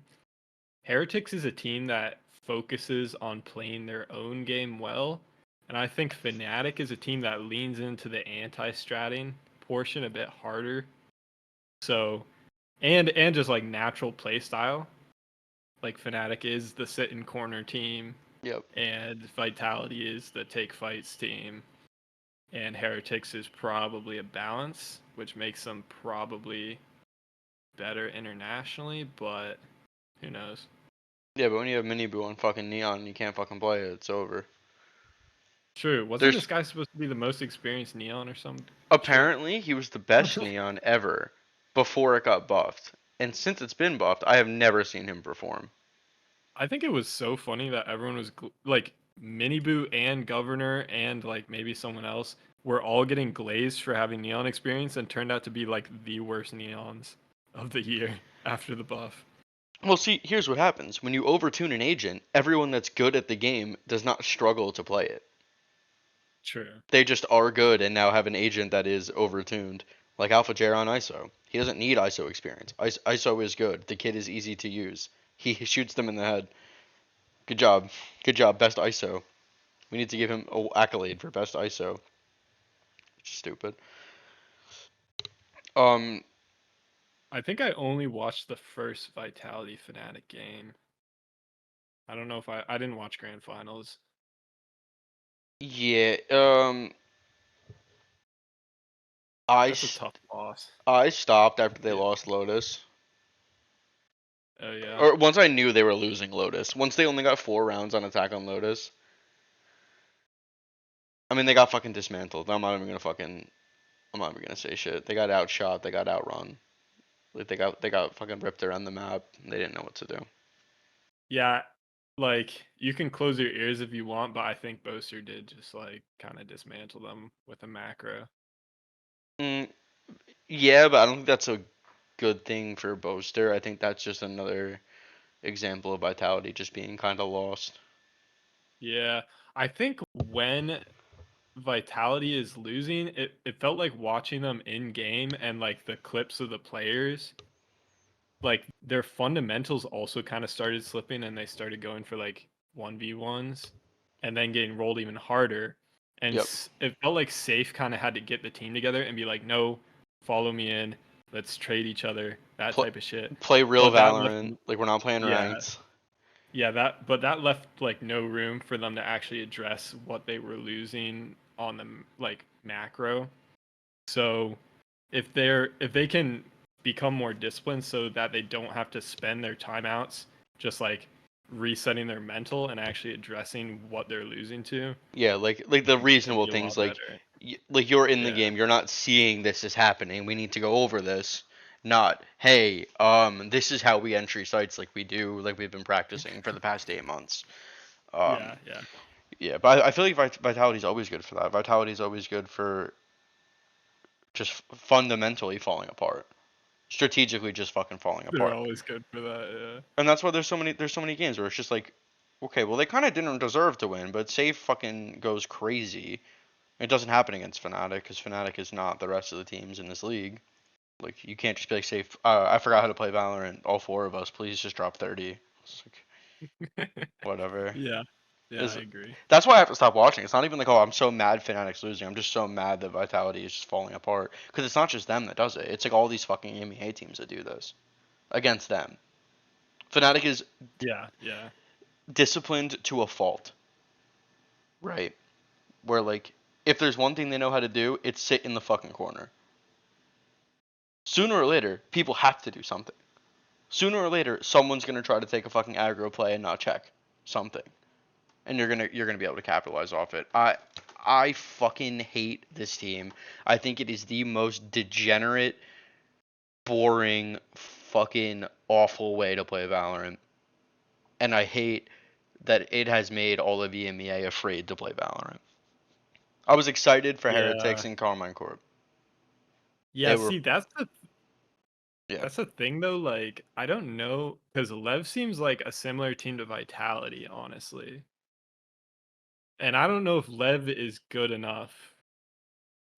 A: that focuses on playing their own game well. And I think Fnatic is a team that leans into the anti-stratting portion a bit harder. So, and just like natural play style. Like Fnatic is the sit in corner team.
E: Yep.
A: And Vitality is the take fights team. And Heretics is probably a balance, which makes them probably better internationally, but who knows?
E: Yeah, but when you have Miniboo on fucking Neon and you can't fucking play it, it's over.
A: True. Wasn't this guy supposed to be the most experienced Neon or something?
E: Apparently, he was the best Neon ever before it got buffed. And since it's been buffed, I have never seen him perform.
A: I think it was so funny that everyone was like Miniboo and Governor and like maybe someone else were all getting glazed for having Neon experience and turned out to be like the worst Neons of the year after the buff.
E: Well, see, here's what happens. When you overtune an agent, everyone that's good at the game does not struggle to play it.
A: True.
E: They just are good and now have an agent that is overtuned. Like Alpha Jer on ISO. He doesn't need ISO experience. ISO is good. The kid is easy to use. He shoots them in the head. Good job. Good job. Best ISO. We need to give him an accolade for best ISO. Stupid.
A: I think I only watched the first Vitality Fnatic game. I don't know if I didn't watch Grand Finals.
E: Yeah,
A: That's a tough loss.
E: I stopped after they lost Lotus.
A: Oh yeah.
E: Or once I knew they were losing Lotus. Once they only got 4 rounds on attack on Lotus. I mean, they got fucking dismantled. I'm not even gonna say shit. They got outshot. They got outrun. Like they got fucking ripped around the map. They didn't know what to do.
A: Yeah, like you can close your ears if you want, but I think Boaster did just like kind of dismantle them with a macro.
E: Yeah, but I don't think that's a good thing for Boaster. I think that's just another example of Vitality just being kind of lost.
A: Yeah, I think when Vitality is losing, it felt like watching them in game and like the clips of the players, like their fundamentals also kind of started slipping and they started going for like 1v1s and then getting rolled even harder. And
E: Yep.
A: it felt like Safe kind of had to get the team together and be like, no, follow me in, let's trade each other, that type of shit.
E: Play real
A: But that
E: Valorant,
A: left,
E: like we're not playing
A: yeah,
E: ranked.
A: yeah, that left like no room for them to actually address what they were losing on the like macro. So if they can become more disciplined so that they don't have to spend their timeouts just like resetting their mental and actually addressing what they're losing to.
E: Yeah, like the reasonable things, like like you're in the game, you're not seeing this is happening. We need to go over this. Not, hey, this is how we entry sites like we do, like we've been practicing for the past 8 months.
A: Yeah.
E: Yeah, but I feel like Vitality's always good for that. Vitality's always good for just fundamentally falling apart. Strategically just fucking falling apart.
A: They're always good for that, yeah.
E: And that's why there's so many games where it's just like, okay, well they kind of didn't deserve to win, but Safe fucking goes crazy. It doesn't happen against Fnatic because Fnatic is not the rest of the teams in this league. Like you can't just be like Safe. I forgot how to play Valorant. All 4 of us, please just drop 30. It's like, whatever.
A: Yeah, I agree.
E: That's why I have to stop watching. It's not even like, oh, I'm so mad Fnatic's losing. I'm just so mad that Vitality is just falling apart. Because it's not just them that does it. It's like all these fucking EMEA teams that do this against them. Fnatic is
A: Yeah.
E: disciplined to a fault. Right? Where like, if there's one thing they know how to do, it's sit in the fucking corner. Sooner or later, people have to do something. Sooner or later, someone's gonna try to take a fucking aggro play and not check something, and you're gonna be able to capitalize off it. I fucking hate this team. I think it is the most degenerate, boring, fucking awful way to play Valorant, and I hate that it has made all of EMEA afraid to play Valorant. I was excited for Heretics and Carmine Corp.
A: Yeah, see, that's the thing though. Like, I don't know, because Lev seems like a similar team to Vitality, honestly. And I don't know if Lev is good enough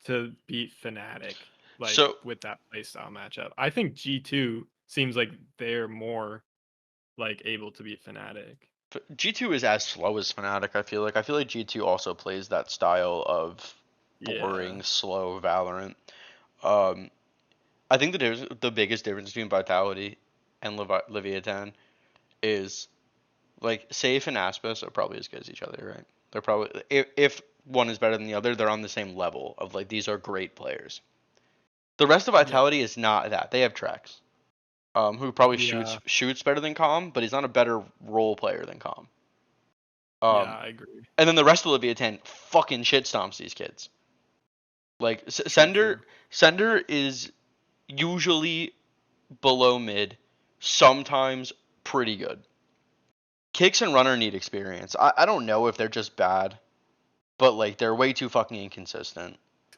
A: to beat Fnatic, like with that playstyle matchup. I think G2 seems like they're more like able to beat Fnatic.
E: G2 is as slow as Fnatic, I feel like. I feel like G2 also plays that style of boring, slow Valorant. I think the biggest difference between Vitality and Leviathan is, like, Safe and Aspis are probably as good as each other, right? They're probably, if one is better than the other, they're on the same level of, like, these are great players. The rest of Vitality is not that. They have Trex, who probably shoots better than Calm, but he's not a better role player than Calm.
A: Yeah, I agree.
E: And then the rest of Leviathan fucking shit stomps these kids. Like, Sender is usually below mid, sometimes pretty good. Kicks and Runner need experience. I don't know if they're just bad, but like they're way too fucking inconsistent.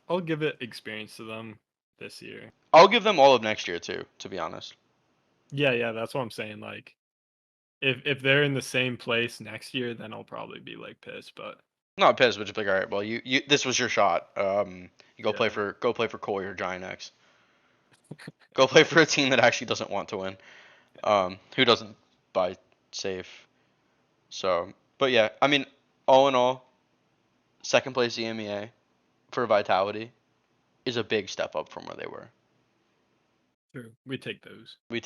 A: I'll give it experience to them this year.
E: I'll give them all of next year too, to be honest.
A: Yeah, that's what I'm saying. Like, if they're in the same place next year, then I'll probably be like pissed. But
E: not pissed, but just like, all right, well, you this was your shot. You go play for Koi or Giant X. Go play for a team that actually doesn't want to win, who doesn't buy Safe. So, but yeah, I mean, all in all, second place EMEA for Vitality is a big step up from where they were.
A: True. We take those.
E: We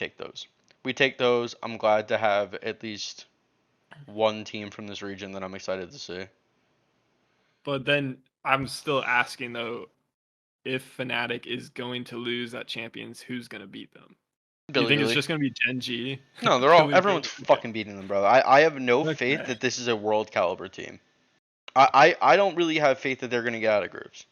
E: take those. I'm glad to have at least one team from this region that I'm excited to see.
A: But then I'm still asking though, if Fnatic is going to lose at Champions, who's going to beat them? Do you think it's just going to be Gen G?
E: No, everyone's fucking beating them, brother. I have no faith that this is a world caliber team. I don't really have faith that they're going to get out of groups,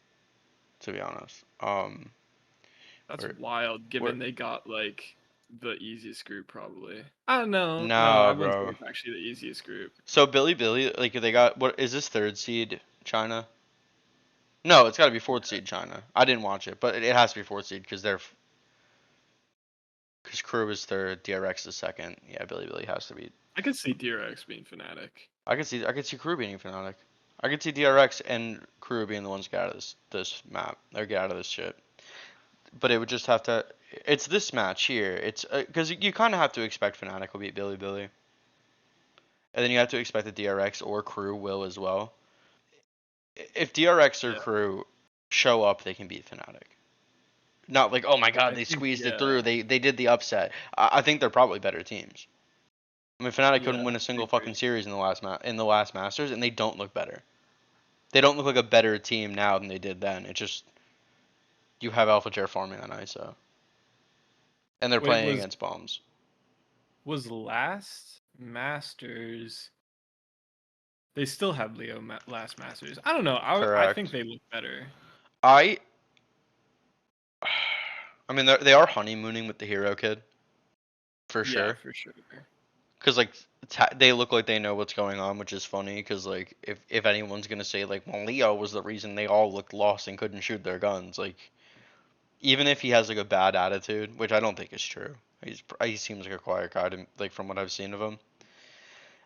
E: to be honest.
A: That's wild, given they got like the easiest group probably. I don't know. No,
E: Nah,
A: I wouldn't say
E: bro.
A: it's actually the easiest group.
E: So Billy, like they got what is this third seed China? No, it's got to be fourth seed China. I didn't watch it, but it has to be fourth seed because Crew is third, DRX is second. Yeah, Billy has to be.
A: I could see DRX being Fnatic.
E: I could see Crew being Fnatic. I could see DRX and Crew being the ones to get out of this map or get out of this shit. But it would just have to. It's this match here. It's because you kind of have to expect Fnatic will beat Billy, and then you have to expect that DRX or Crew will as well. If DRX or Crew show up, they can beat Fnatic. Not like, oh my god, they squeezed it through. They did the upset. I think they're probably better teams. I mean, Fnatic couldn't win a single fucking series in the last Masters, and they don't look better. They don't look like a better team now than they did then. It's just you have Alpha Chair farming on ISO, and they're playing against bombs.
A: Was last Masters? They still have Leo last Masters. I don't know. I think they look better.
E: I mean, they are honeymooning with the hero kid, for sure.
A: Yeah, for sure.
E: Because like they look like they know what's going on, which is funny. Because like if anyone's gonna say like, well, Leo was the reason they all looked lost and couldn't shoot their guns, like even if he has like a bad attitude, which I don't think is true. He seems like a quiet guy to, like from what I've seen of him.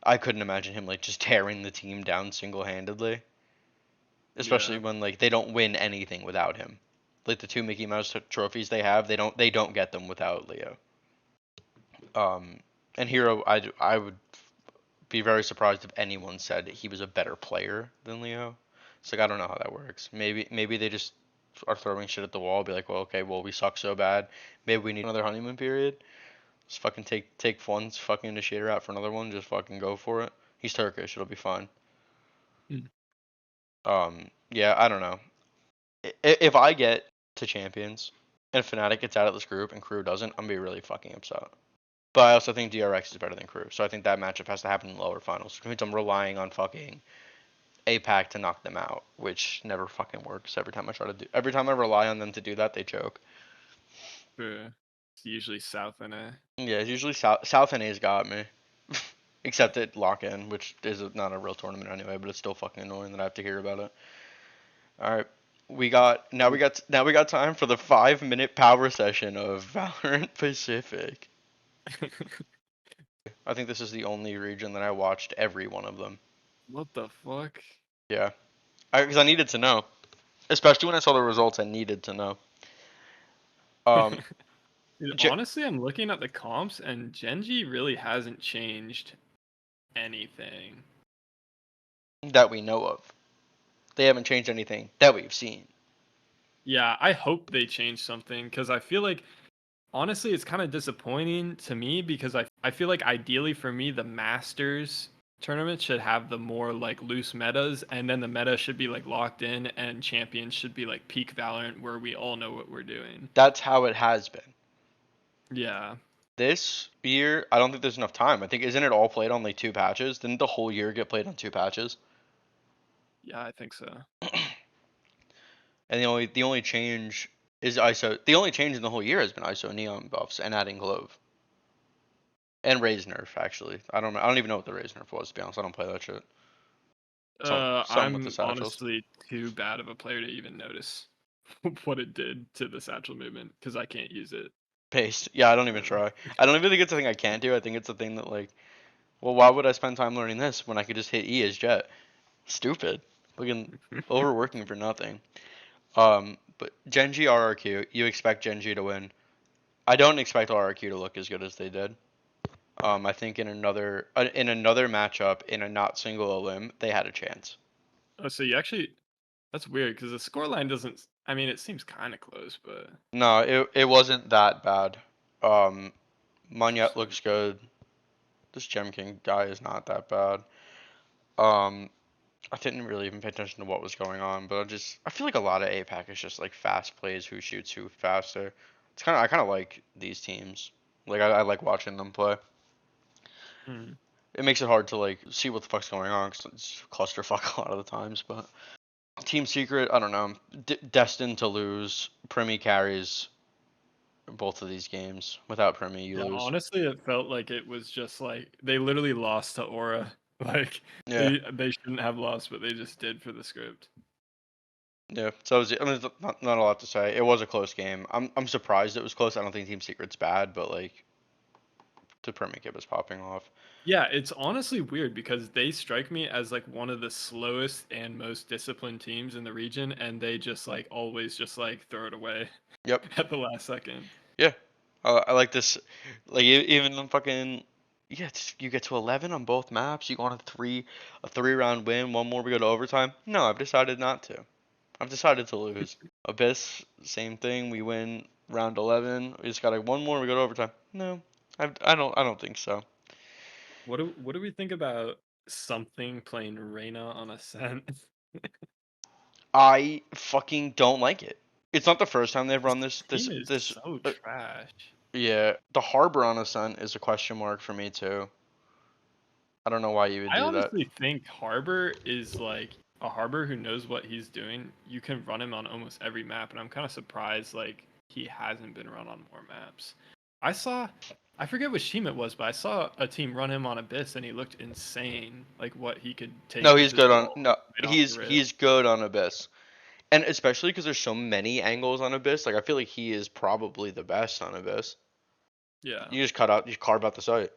E: I couldn't imagine him like just tearing the team down single-handedly. Especially when like they don't win anything without him. Like the 2 Mickey Mouse trophies they have, they don't get them without Leo. And Hero, I would be very surprised if anyone said he was a better player than Leo. It's like I don't know how that works. Maybe they just are throwing shit at the wall. Be like, well, okay, well we suck so bad. Maybe we need another honeymoon period. Just fucking take one fucking initiator out for another one. Just fucking go for it. He's Turkish. It'll be fine. Yeah, I don't know. If I get to Champions and Fnatic gets out of this group and Crew doesn't, I'm gonna be really fucking upset. But I also think DRX is better than Crew, so I think that matchup has to happen in the lower finals. Which means I'm relying on fucking APAC to knock them out, which never fucking works. Every time I rely on them to do that, they choke.
A: It's usually South NA.
E: Yeah, it's usually South NA's got me. Except at lock-in, which is not a real tournament anyway, but it's still fucking annoying that I have to hear about it. All right, we got time for the 5-minute power session of Valorant Pacific. I think this is the only region that I watched every one of them.
A: What the fuck?
E: Yeah, because I needed to know, especially when I saw the results. I needed to know.
A: Dude, honestly, I'm looking at the comps, and Genji really hasn't changed anything
E: that we know of. They haven't changed anything that we've seen.
A: Yeah, I hope they change something, because I feel like, honestly, it's kind of disappointing to me, because I feel like ideally for me, the Masters tournament should have the more like loose metas, and then the meta should be like locked in, and Champions should be like peak Valorant, where we all know what we're doing.
E: That's how it has been.
A: Yeah.
E: This year, I don't think there's enough time. I think, isn't it all played on like 2 patches? Didn't the whole year get played on 2 patches?
A: Yeah, I think so.
E: And the only change is ISO. The only change in the whole year has been ISO Neon buffs and adding Glove. And Raze nerf, actually. I don't even know what the Raze nerf was, to be honest. I don't play that shit.
A: I'm honestly too bad of a player to even notice what it did to the satchel movement, because I can't use it.
E: Paste. Yeah, I don't even try. I don't even think it's a thing I can't do. I think it's a thing that, like, well, why would I spend time learning this when I could just hit E as Jet? Stupid. Looking overworking for nothing. But Genji RRQ, you expect Genji to win. I don't expect RRQ to look as good as they did. I think in another matchup in a not single elim, they had a chance.
A: Oh, so you actually, that's weird, because the scoreline doesn't, I mean, it seems kind of close, but...
E: No, it wasn't that bad. Monyet looks good. This Gem King guy is not that bad. I didn't really even pay attention to what was going on, but I feel like a lot of APAC is just like fast plays, who shoots who faster. I kind of like these teams. Like I like watching them play. It makes it hard to like see what the fuck's going on, because it's clusterfuck a lot of the times. But Team Secret, I don't know. Destined to lose. Primi carries. both of these games. Without Premi, you lose.
A: Honestly, it felt like it was just like they literally lost to Aura. Like they shouldn't have lost, but they just did for the script.
E: Yeah, so I mean, not a lot to say. It was a close game. I'm surprised it was close. I don't think Team Secret's bad, but like, the Premi kid was popping off.
A: Yeah, it's honestly weird because they strike me as like one of the slowest and most disciplined teams in the region, and they just like always just like throw it away.
E: Yep.
A: At the last second.
E: Yeah, I like this. Like even in fucking you get to 11 on both maps. You go on a 3-round win. One more, we go to overtime. No, I've decided not to. I've decided to lose. Abyss, same thing. We win round 11. We just got one more. We go to overtime. No, I don't think so.
A: What do we think about something playing Reyna on Ascent?
E: I fucking don't like it. It's not the first time they've run this. This
A: is so trash.
E: Yeah, the Harbor on Ascent is a question mark for me too. I don't know why you would do that.
A: I honestly think Harbor is like a Harbor who knows what he's doing. You can run him on almost every map, and I'm kind of surprised like he hasn't been run on more maps. I forget which team it was, but I saw a team run him on Abyss, and he looked insane. Like what he could take.
E: No, he's good on. No, he's good on Abyss, and especially because there's so many angles on Abyss. Like I feel like he is probably the best on Abyss.
A: Yeah.
E: You just carve out the site.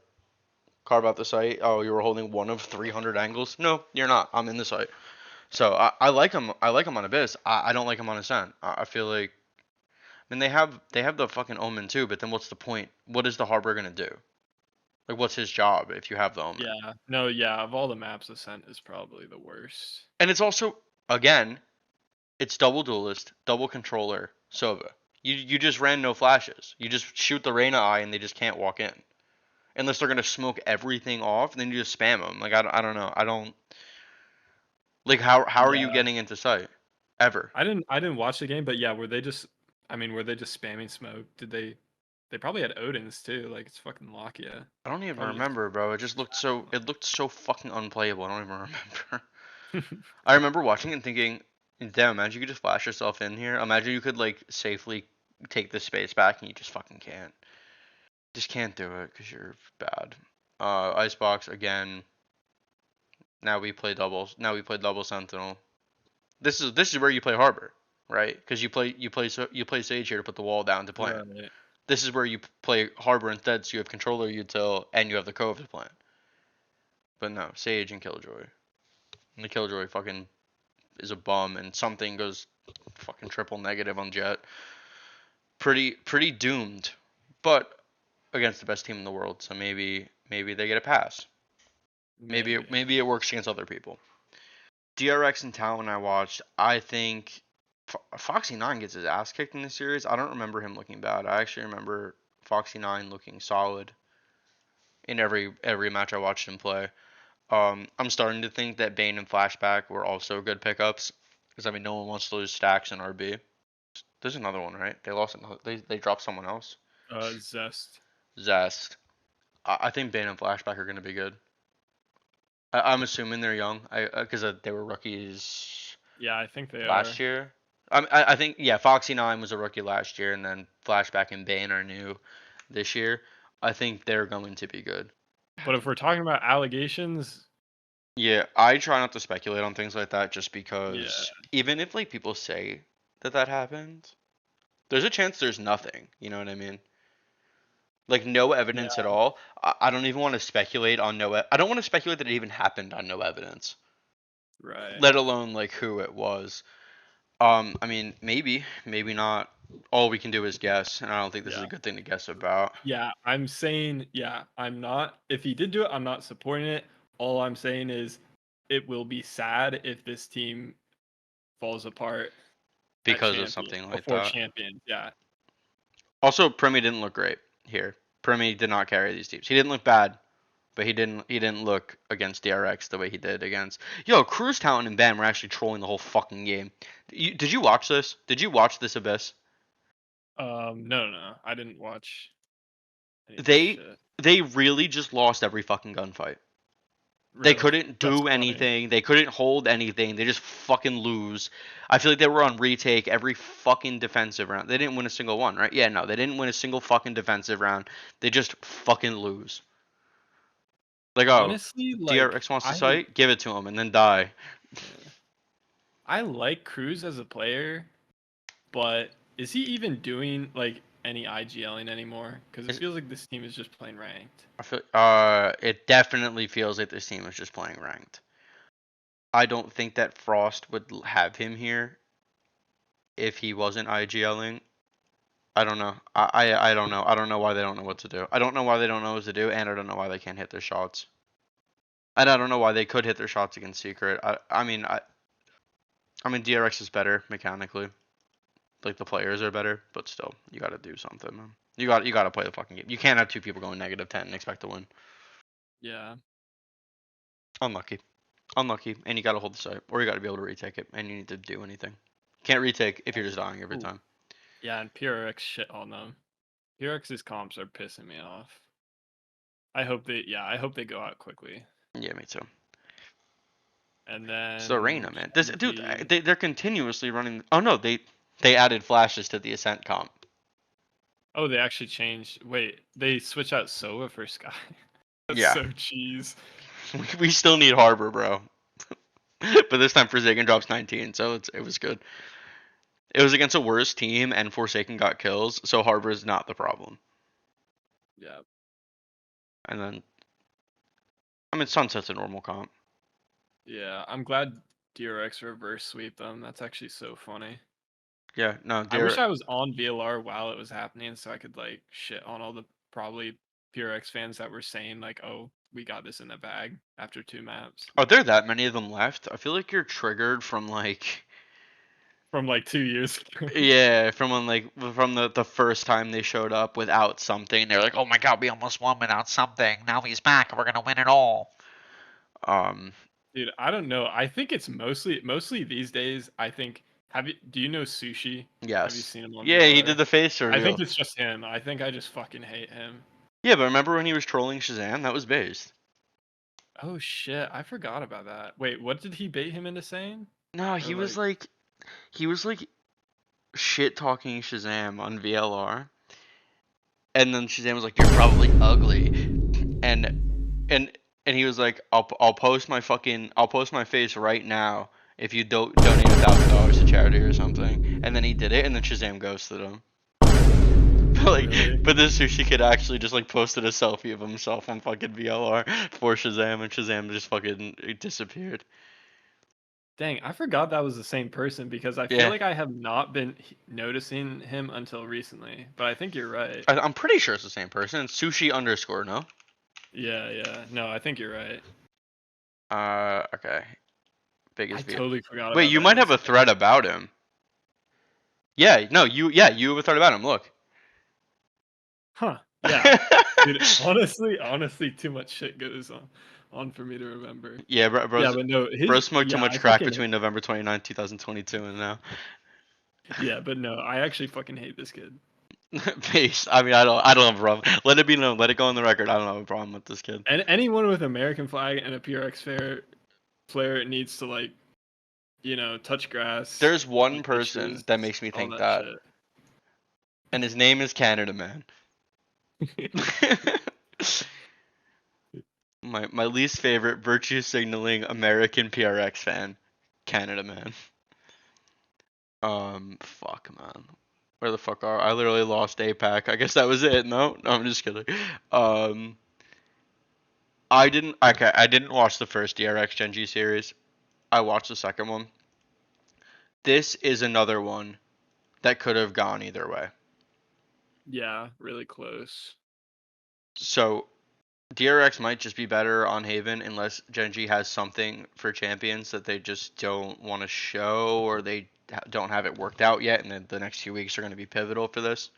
E: Carve out the site. Oh, you were holding one of 300 angles. No, you're not. I'm in the site. So I like him. I like him on Abyss. I don't like him on Ascent. I feel like. I mean, they have the fucking Omen too, but then what's the point? What is the Harbor gonna do? Like, what's his job if you have the Omen?
A: Yeah. No, yeah, of all the maps, Ascent is probably the worst.
E: And it's also, again, it's double duelist, double controller, Sova. You just ran no flashes. You just shoot the Reyna eye and they just can't walk in. Unless they're gonna smoke everything off, and then you just spam them. Like, I don't know. I don't... Like, how are you getting into sight? Ever?
A: I didn't watch the game, but yeah, were they just spamming smoke? Did they probably had Odin's too, like it's fucking Lakia.
E: I don't even remember, bro. It just looked so fucking unplayable. I don't even remember. I remember watching it and thinking, damn, imagine you could just flash yourself in here. Imagine you could like safely take the space back and you just fucking can't. Just can't do it because you're bad. Icebox again. Now we play double Sentinel. This is where you play Harbor, right? Because you play Sage here to put the wall down to plant. Right. This is where you play Harbor instead, so you have controller util and you have the Cove to plant. But no, Sage and Killjoy. And the Killjoy fucking is a bum, and something goes fucking triple negative on Jet. Pretty doomed, but against the best team in the world, so maybe they get a pass. Maybe it works against other people. DRX and Talon I watched. I think Foxy9 gets his ass kicked in this series. I don't remember him looking bad. I actually remember Foxy9 looking solid in every match I watched him play. I'm starting to think that Bane and Flashback were also good pickups, because I mean no one wants to lose Stacks and RB. There's another one, right? They lost another. They dropped someone else. Zest. I think Bane and Flashback are going to be good. I'm assuming they're young, because they were rookies.
A: Yeah, I think they
E: last year. I think Foxy9 was a rookie last year, and then Flashback and Bane are new this year. I think they're going to be good.
A: But if we're talking about allegations,
E: yeah, I try not to speculate on things like that, just because even if like people say that happened, there's a chance there's nothing. You know what I mean? Like no evidence at all. I don't even want to speculate on I don't want to speculate that it even happened on no evidence.
A: Right.
E: Let alone like who it was. I mean, maybe not. All we can do is guess, and I don't think this is a good thing to guess about.
A: Yeah, I'm saying, I'm not. If he did do it, I'm not supporting it. All I'm saying is, it will be sad if this team falls apart
E: because of something like
A: before
E: that.
A: Champions, yeah.
E: Also, Premi didn't look great here. Premi did not carry these teams. He didn't look bad, but he didn't look against DRX the way he did against. Cruz, Talon, and Bam were actually trolling the whole fucking game. Did you watch this? Did you watch this Abyss?
A: No, I didn't watch.
E: They really just lost every fucking gunfight. They couldn't do anything. They couldn't hold anything. They just fucking lose. I feel like they were on retake every fucking defensive round. They didn't win a single one, right? Yeah, no, they didn't win a single fucking defensive round. They just fucking lose. Like, oh,
A: honestly,
E: DRX wants to fight? Give it to him and then die.
A: Yeah. I like Cruz as a player, but is he even doing like any IGLing anymore? Because it feels like this team is just playing ranked.
E: I feel it definitely feels like this team is just playing ranked. I don't think that Frost would have him here if he wasn't IGLing. I don't know. I don't know. I don't know why they don't know what to do. I don't know why they don't know what to do, and I don't know why they can't hit their shots. And I don't know why they could hit their shots against Secret. I mean DRX is better mechanically. Like the players are better, but still, you got to do something, man. You got to play the fucking game. You can't have two people going -10 and expect to win.
A: Yeah.
E: Unlucky, and you got to hold the site, or you got to be able to retake it, and you need to do anything. Can't retake if you're just dying every time.
A: Yeah, and PRX shit on them. PRX's comps are pissing me off. I hope they go out quickly.
E: Yeah, me too.
A: And then
E: it's the Reina, man. This dude, they're continuously running. Oh no, they added flashes to the Ascent comp.
A: Oh, they actually changed. Wait, they switch out Sova for Sky. That's
E: yeah.
A: so cheese.
E: We still need Harbor, bro. But this time Forsaken drops 19, so it was good. It was against a worse team, and Forsaken got kills, so Harbor is not the problem.
A: Yeah.
E: And then, I mean, Sunset's a normal comp.
A: Yeah, I'm glad DRX reverse sweep them. That's actually so funny.
E: Yeah, no.
A: I wish I was on VLR while it was happening, so I could like shit on all the probably PRX fans that were saying like, "Oh, we got this in the bag after 2 maps."
E: Are there that many of them left? I feel like you're triggered from like
A: 2 years ago.
E: Yeah, from the first time they showed up without something. They're like, "Oh my god, we almost won without something. Now he's back, and we're gonna win it all."
A: Dude, I don't know. I think it's mostly these days. I think. Do you know Sushi?
E: Yes.
A: Have you seen him on
E: Yeah, he did the face reveal.
A: I think it's just him. I think I just fucking hate him.
E: Yeah, but remember when he was trolling Shazam? That was based.
A: Oh shit, I forgot about that. Wait, what did he bait him into saying?
E: No, he was like shit talking Shazam on VLR. And then Shazam was like, "You're probably ugly." And he was like, I'll post my face right now if you don't donate $1,000 to charity or something." And then he did it, and then Shazam ghosted him. But this Sushi kid actually just like posted a selfie of himself on fucking VLR for Shazam, and Shazam just fucking disappeared.
A: Dang, I forgot that was the same person because I feel like I have not been noticing him until recently. But I think you're right.
E: I'm pretty sure it's the same person. It's Sushi _ no?
A: Yeah. No, I think you're right.
E: Okay.
A: I totally forgot.
E: Wait, you might have a thread about him. Yeah, no, you have a thread about him. Look.
A: Huh. Yeah. Dude, honestly, too much shit goes on for me to remember.
E: Yeah, bro.
A: Yeah, but no,
E: bro smoked too much crack between November 29th, 2022 and now.
A: Yeah, but no, I actually fucking hate this kid.
E: Peace. I mean, I don't have a problem. Let it be known. Let it go on the record. I don't have a problem with this kid.
A: And anyone with American flag and a PRX player needs to like, touch grass.
E: There's one person that makes me think that. And his name is Canada Man. my least favorite virtue signaling American PRX fan, Canada Man. Fuck, man. Where the fuck are I? Literally lost APAC. I guess that was it. No, I'm just kidding. I didn't watch the first DRX Gen G series. I watched the second one. This is another one that could have gone either way.
A: Yeah, really close.
E: So, DRX might just be better on Haven unless Gen G has something for Champions that they just don't want to show, or they don't have it worked out yet, and then the next few weeks are going to be pivotal for this.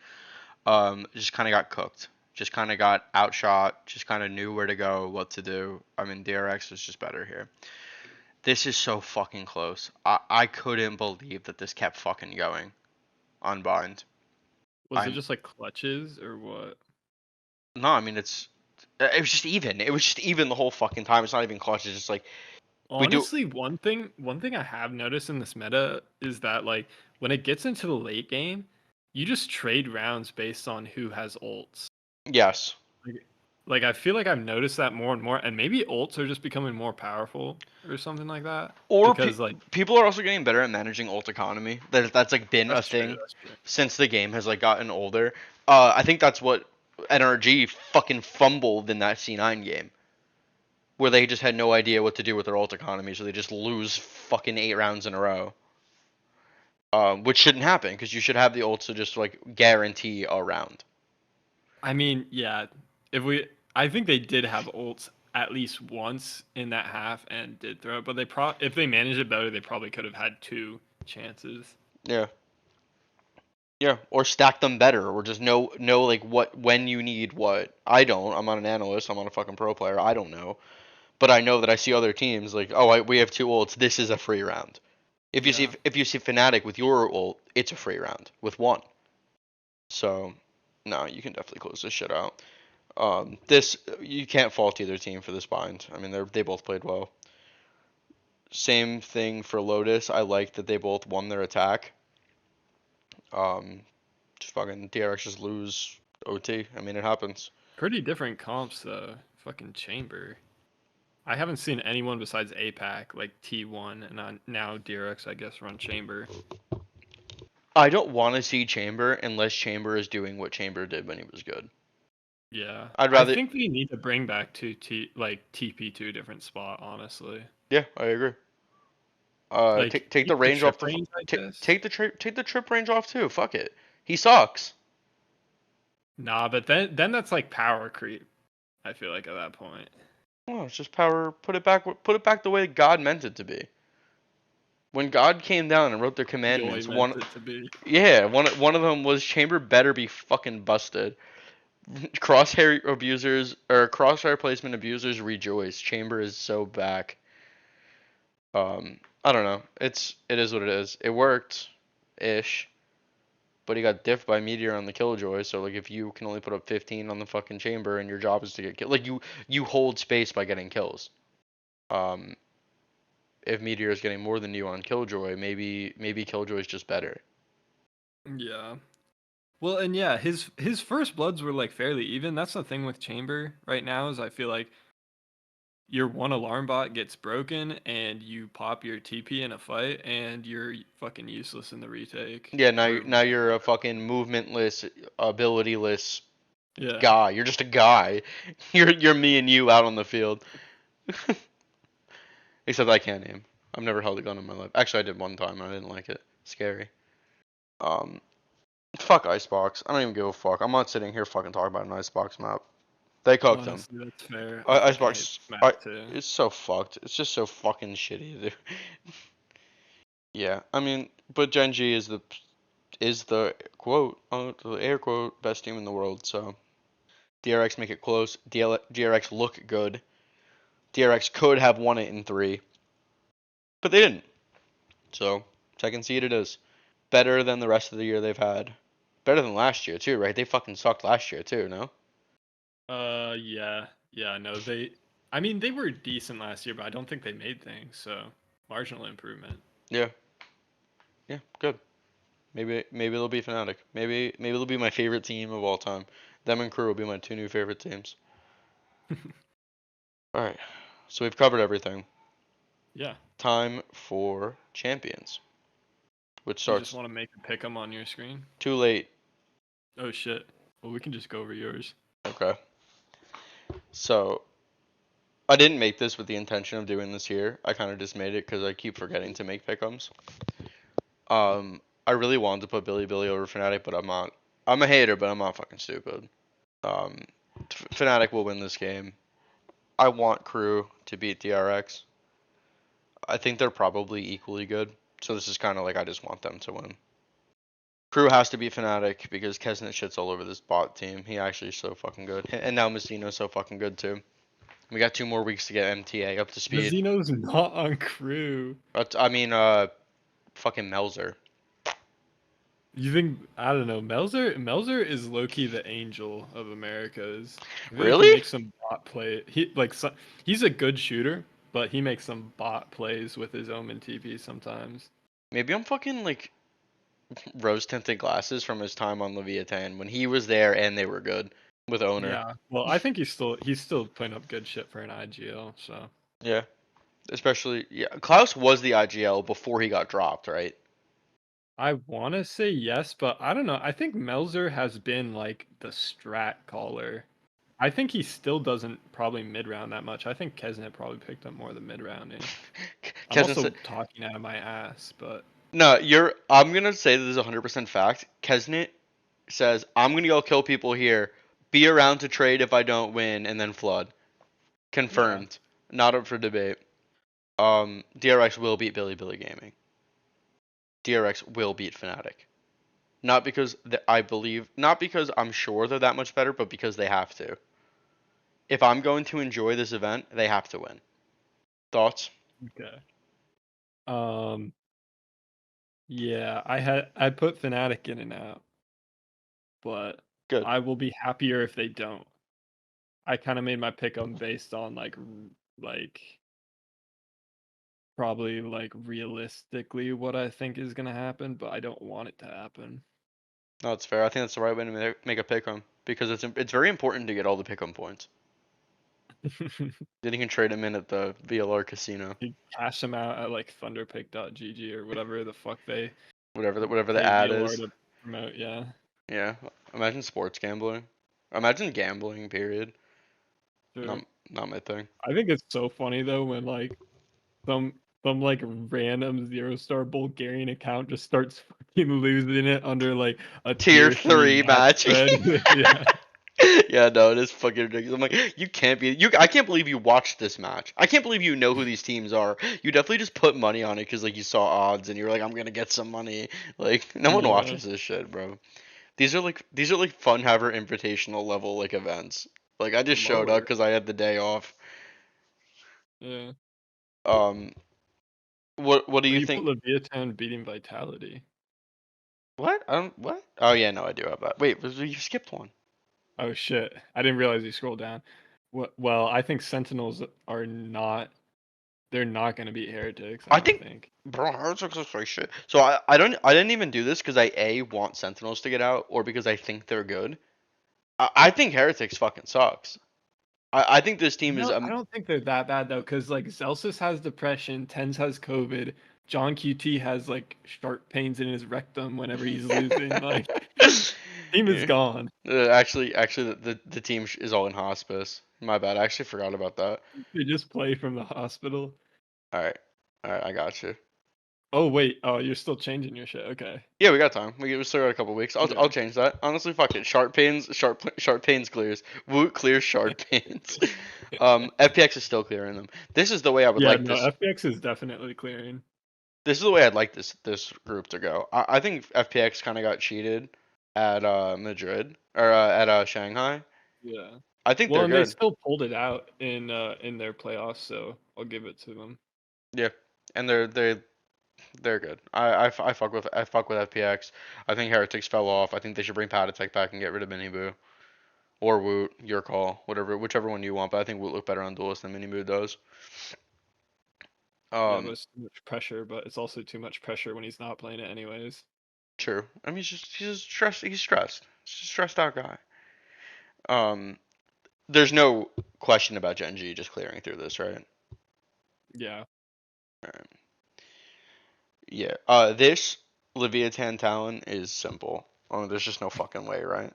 E: Just kind of got cooked. Just kind of got outshot. Just kind of knew where to go, what to do. I mean, DRX is just better here. This is so fucking close. I couldn't believe that this kept fucking going on Bind.
A: Was it just like clutches or what?
E: No, I mean it's It was just even. It was just even the whole fucking time. It's not even clutch. It's just like
A: honestly, one thing I have noticed in this meta is that like when it gets into the late game, you just trade rounds based on who has ults.
E: Yes.
A: Like I feel like I've noticed that more and more, and maybe ults are just becoming more powerful or something like that.
E: Or
A: because like
E: people are also getting better at managing ult economy. That's like been a thing since the game has like gotten older. I think that's what NRG fucking fumbled in that C9 game, where they just had no idea what to do with their ult economy, so they just lose fucking 8 rounds in a row. Which shouldn't happen because you should have the ults to just like guarantee a round.
A: I mean, yeah. I think they did have ults at least once in that half and did throw it, but if they managed it better, they probably could have had 2 chances.
E: Yeah. Yeah, or stack them better, or just know like when you need what. I don't. I'm not an analyst. I'm not a fucking pro player. I don't know, but I know that I see other teams like, we have 2 ults. This is a free round. If you see Fnatic with your ult, it's a free round with 1. So, no, you can definitely close this shit out. This you can't fault either team for this bind. I mean, they both played well. Same thing for Lotus. I like that they both won their attack. Just fucking DRX just lose OT. I mean, it happens.
A: Pretty different comps though. Fucking Chamber. I haven't seen anyone besides APAC like T1 and now DRX I guess run Chamber.
E: I don't want to see Chamber unless Chamber is doing what Chamber did when he was good.
A: Yeah,
E: I
A: think we need to bring back TP to a different spot. Honestly.
E: Yeah, I agree. Take the range off. Take the trip range off too. Fuck it. He sucks.
A: Nah, but then that's like power creep. I feel like at that point.
E: Well, it's just power. Put it back the way God meant it to be. When God came down and wrote their commandments, one of them was Chamber better be fucking busted. Crosshair abusers or crosshair placement abusers rejoice. Chamber is so back. I don't know. It is what it is. It worked, ish. But he got diffed by Meteor on the Killjoy. So like, if you can only put up 15 on the fucking Chamber and your job is to get killed, like you hold space by getting kills. If Meteor is getting more than you on Killjoy, maybe Killjoy is just better.
A: Yeah. Well, and yeah, his first bloods were like fairly even. That's the thing with Chamber right now is I feel like your one alarm bot gets broken and you pop your TP in a fight and you're fucking useless in the retake.
E: Yeah, now you're a fucking movementless, abilityless guy. You're just a guy. You're me and you out on the field. Except I can't aim. I've never held a gun in my life. Actually, I did one time and I didn't like it. Scary. Fuck Icebox. I don't even give a fuck. I'm not sitting here fucking talking about an Icebox map. They cooked them.
A: That's fair.
E: Icebox. It's so fucked. It's just so fucking shitty, dude. Yeah, I mean, but Gen G is the quote, the air quote, best team in the world. So DRX make it close. DRX look good. DRX could have won it in 3, but they didn't. So second seed it is. Better than the rest of the year they've had. Better than last year too, right? They fucking sucked last year too, no?
A: Yeah, no, they were decent last year, but I don't think they made things, so marginal improvement.
E: Yeah, good. Maybe they'll be Fnatic. Maybe they'll be my favorite team of all time. Them and Crew will be my 2 new favorite teams. All right, so we've covered everything.
A: Yeah.
E: Time for Champions, which starts.
A: You just want to make a pick 'em on your screen?
E: Too late.
A: Oh shit. Well, we can just go over yours.
E: Okay. So, I didn't make this with the intention of doing this here. I kind of just made it because I keep forgetting to make pick'ems. I really wanted to put Billy over Fnatic, but I'm not. I'm a hater, but I'm not fucking stupid. Fnatic will win this game. I want Crew to beat DRX. I think they're probably equally good. So this is kind of like I just want them to win. Crew has to beat Fnatic because Kesnet shits all over this bot team. He actually is so fucking good. And now Mizzino's so fucking good too. We got 2 more weeks to get MTA up to speed.
A: Mizzino's not on Crew.
E: I mean, fucking Melzer.
A: You think, I don't know, Melzer is low-key the angel of Americas. I feel like
E: Really?
A: he makes some bot play. He's a good shooter, but he makes some bot plays with his Omen TP sometimes.
E: Maybe I'm fucking like rose tinted glasses from his time on Leviathan when he was there and they were good with owner.
A: Yeah. Well, I think he's still putting up good shit for an IGL, so.
E: Yeah. Especially Klaus was the IGL before he got dropped, right?
A: I want to say yes, but I don't know. I think Melzer has been like the strat caller. I think he still doesn't probably mid-round that much. I think Kesnet probably picked up more of the mid-rounding. I'm also talking out of my ass, but...
E: No, I'm going to say this is 100% fact. Kesnet says, I'm going to go kill people here, be around to trade if I don't win, and then flood. Confirmed. Yeah. Not up for debate. DRX will beat Billy Gaming. DRX will beat Fnatic. Not because not because I'm sure they're that much better, but because they have to. If I'm going to enjoy this event, they have to win. Thoughts?
A: Okay. Yeah, I put Fnatic in and out, but
E: good.
A: I will be happier if they don't. I kind of made my pick on based on like probably like realistically what I think is gonna happen, but I don't want it to happen.
E: No, that's fair. I think that's the right way to make a pick 'em because it's very important to get all the pick 'em points. Then you can trade them in at the VLR casino.
A: You cash them out at like thunderpick.gg or whatever the fuck they.
E: Whatever the ad
A: VLR
E: is.
A: To promote, yeah.
E: Yeah. Imagine sports gambling. Imagine gambling. Period.
A: Sure.
E: Not my thing.
A: I think it's so funny though when like some like random 0-star Bulgarian account just starts fucking losing it under like a
E: tier 3 match.
A: Yeah.
E: Yeah, no, it is fucking ridiculous. I'm like, you can't be I can't believe you watched this match. I can't believe you know who these teams are. You definitely just put money on it because like you saw odds and you were like, I'm gonna get some money. Like no one watches this shit, bro. These are like fun haver invitational level like events. Like I just showed up because I had the day off.
A: Yeah.
E: What do you think?
A: Leviathan beating Vitality.
E: What? What? Oh yeah, no, I do have that. Wait, you skipped one.
A: Oh shit! I didn't realize you scrolled down. Well, I think Sentinels are not. They're not gonna beat Heretics. I think.
E: Bro, Heretics is like shit. So I didn't even do this because I want Sentinels to get out or because I think they're good. I think Heretics fucking sucks. I think this team is.
A: I don't think they're that bad though, because like Zelsis has depression, Tens has COVID, John QT has like sharp pains in his rectum whenever he's losing. Like, team is gone.
E: Actually, the team is all in hospice. My bad. I actually forgot about that.
A: They just play from the hospital.
E: All right, I got you.
A: Oh wait, you're still changing your shit. Okay.
E: Yeah, we got time. We still got a couple weeks. I'll change that. Honestly, fuck it. Sharp pains clears. Woot clears sharp pains. FPX is still clearing them. This is the way I would like this.
A: FPX is definitely clearing.
E: This is the way I'd like this group to go. I think FPX kind of got cheated at Madrid or at Shanghai.
A: Yeah.
E: I think they're good.
A: They still pulled it out in their playoffs, so I'll give it to them.
E: Yeah, and they're good. I fuck with FPX. I think Heretics fell off. I think they should bring Patatek back and get rid of Miniboo. Or Woot, your call. Whichever one you want, but I think Woot look better on Duelist than Miniboo does.
A: There's too much pressure, but it's also too much pressure when he's not playing it anyways.
E: True. I mean he's stressed. He's stressed. He's a stressed out guy. There's no question about Gen G just clearing through this, right?
A: Yeah.
E: Alright. Yeah. This Leviathan Talon is simple. There's just no fucking way, right?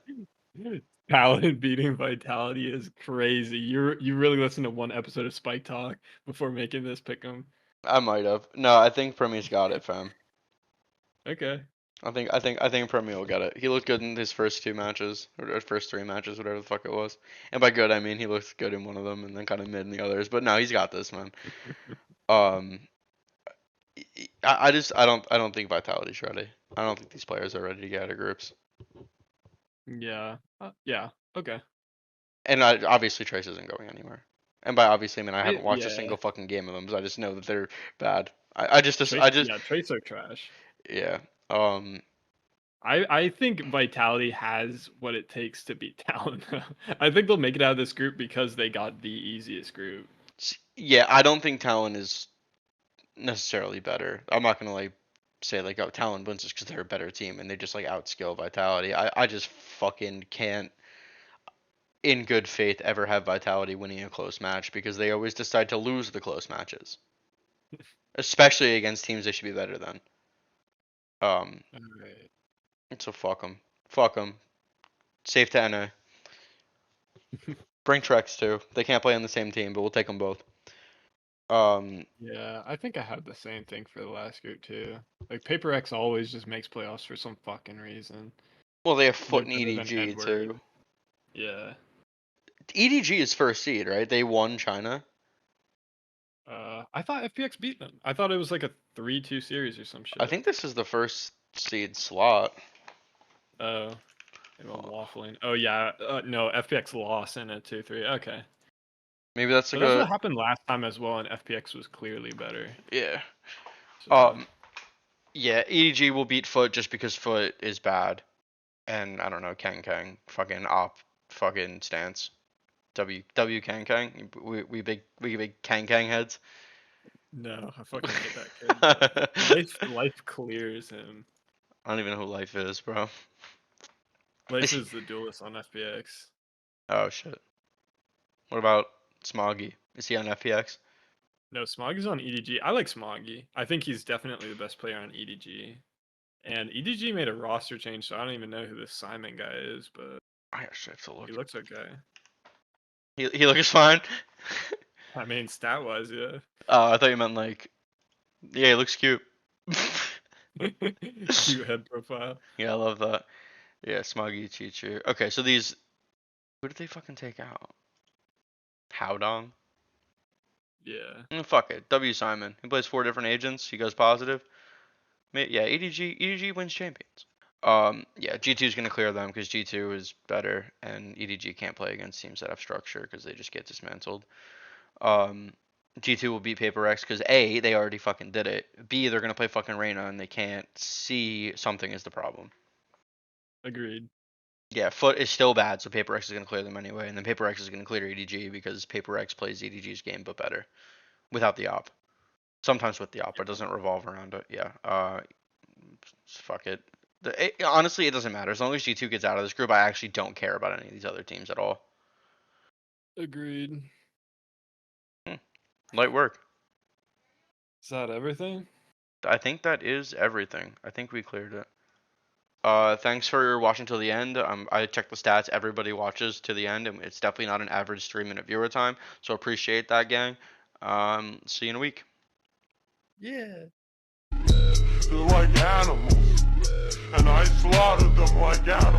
A: Talon beating Vitality is crazy. You really listened to one episode of Spike Talk before making this pick'em.
E: I might have. No, I think Premi's got it, fam.
A: Okay.
E: I think Premi will get it. He looked good in his first 2 matches, or first 3 matches, whatever the fuck it was. And by good, I mean he looked good in one of them, and then kind of mid in the others. But no, he's got this, man. I don't think Vitality's ready. I don't think these players are ready to get out of groups.
A: Yeah. Yeah. Okay.
E: And obviously Trace isn't going anywhere. And by obviously, I mean I haven't watched a single fucking game of them, so I just know that they're bad.
A: Trace are trash.
E: Yeah.
A: I think Vitality has what it takes to beat Talon. I think they'll make it out of this group because they got the easiest group.
E: Yeah, I don't think Talon is necessarily better. I'm not gonna like say like, oh, Talon wins just because they're a better team and they just like outskill Vitality. I just fucking can't, in good faith, ever have Vitality winning a close match because they always decide to lose the close matches, especially against teams they should be better than.
A: Alright.
E: So fuck them. Fuck them. Safe to NA. Bring Trex too. They can't play on the same team, but we'll take them both.
A: Yeah, I think I had the same thing for the last group too. Like Paper X always just makes playoffs for some fucking reason.
E: Well, they have Foot and
A: They're better than
E: EDG
A: Edward.
E: too.
A: Yeah.
E: EDG is first seed, right? They won China.
A: I thought FPX beat them. I thought it was like a 3-2 series or some shit.
E: I think this is the first seed slot.
A: Oh. They were waffling. Oh yeah. No, FPX lost in a 2-3. Okay.
E: Maybe that's
A: But
E: like
A: that's what
E: a
A: happened last time as well, and FPX was clearly better.
E: yeah.
A: So,
E: Yeah, EDG will beat Foot just because Foot is bad, and I don't know, Kang fucking op fucking stance. W Kang. We big Kang heads.
A: no, I fucking hate that kid. Life clears him.
E: I don't even know who Life is, bro.
A: Life is the duelist on FPX.
E: Oh shit. What about Smoggy? Is he on FPX?
A: No, Smoggy's on EDG. I like Smoggy. I think he's definitely the best player on EDG. And EDG made a roster change, so I don't even know who this Simon guy is, but
E: I actually have to look.
A: he looks okay.
E: He looks fine.
A: I mean, stat-wise, yeah.
E: Oh, I thought you meant like, yeah, he looks cute.
A: Cute head profile.
E: Yeah, I love that. Yeah, Smoggy teacher. Okay, so these, who did they fucking take out? Howdong?
A: Yeah.
E: Fuck it. W Simon. He plays 4 different agents. He goes positive. Yeah, EDG wins Champions. Yeah, G2 is gonna clear them because G2 is better, and EDG can't play against teams that have structure because they just get dismantled. G2 will beat Paper X because A, they already fucking did it. B, they're gonna play fucking Reyna and they can't. C, something is the problem.
A: Agreed.
E: Yeah, Foot is still bad, so Paper X is gonna clear them anyway, and then Paper X is gonna clear EDG because Paper X plays EDG's game but better, without the op. Sometimes with the op, but it doesn't revolve around it. Yeah. Fuck it. Honestly, it doesn't matter. As long as G2 gets out of this group, I actually don't care about any of these other teams at all.
A: Agreed.
E: Light work.
A: Is that everything?
E: I think that is everything. I think we cleared it. Thanks for watching till the end. I checked the stats. Everybody watches to the end, and it's definitely not an average 3-minute viewer time. So appreciate that, gang. See you in a week.
A: Yeah.
G: They're like animals, and I slaughtered them like animals.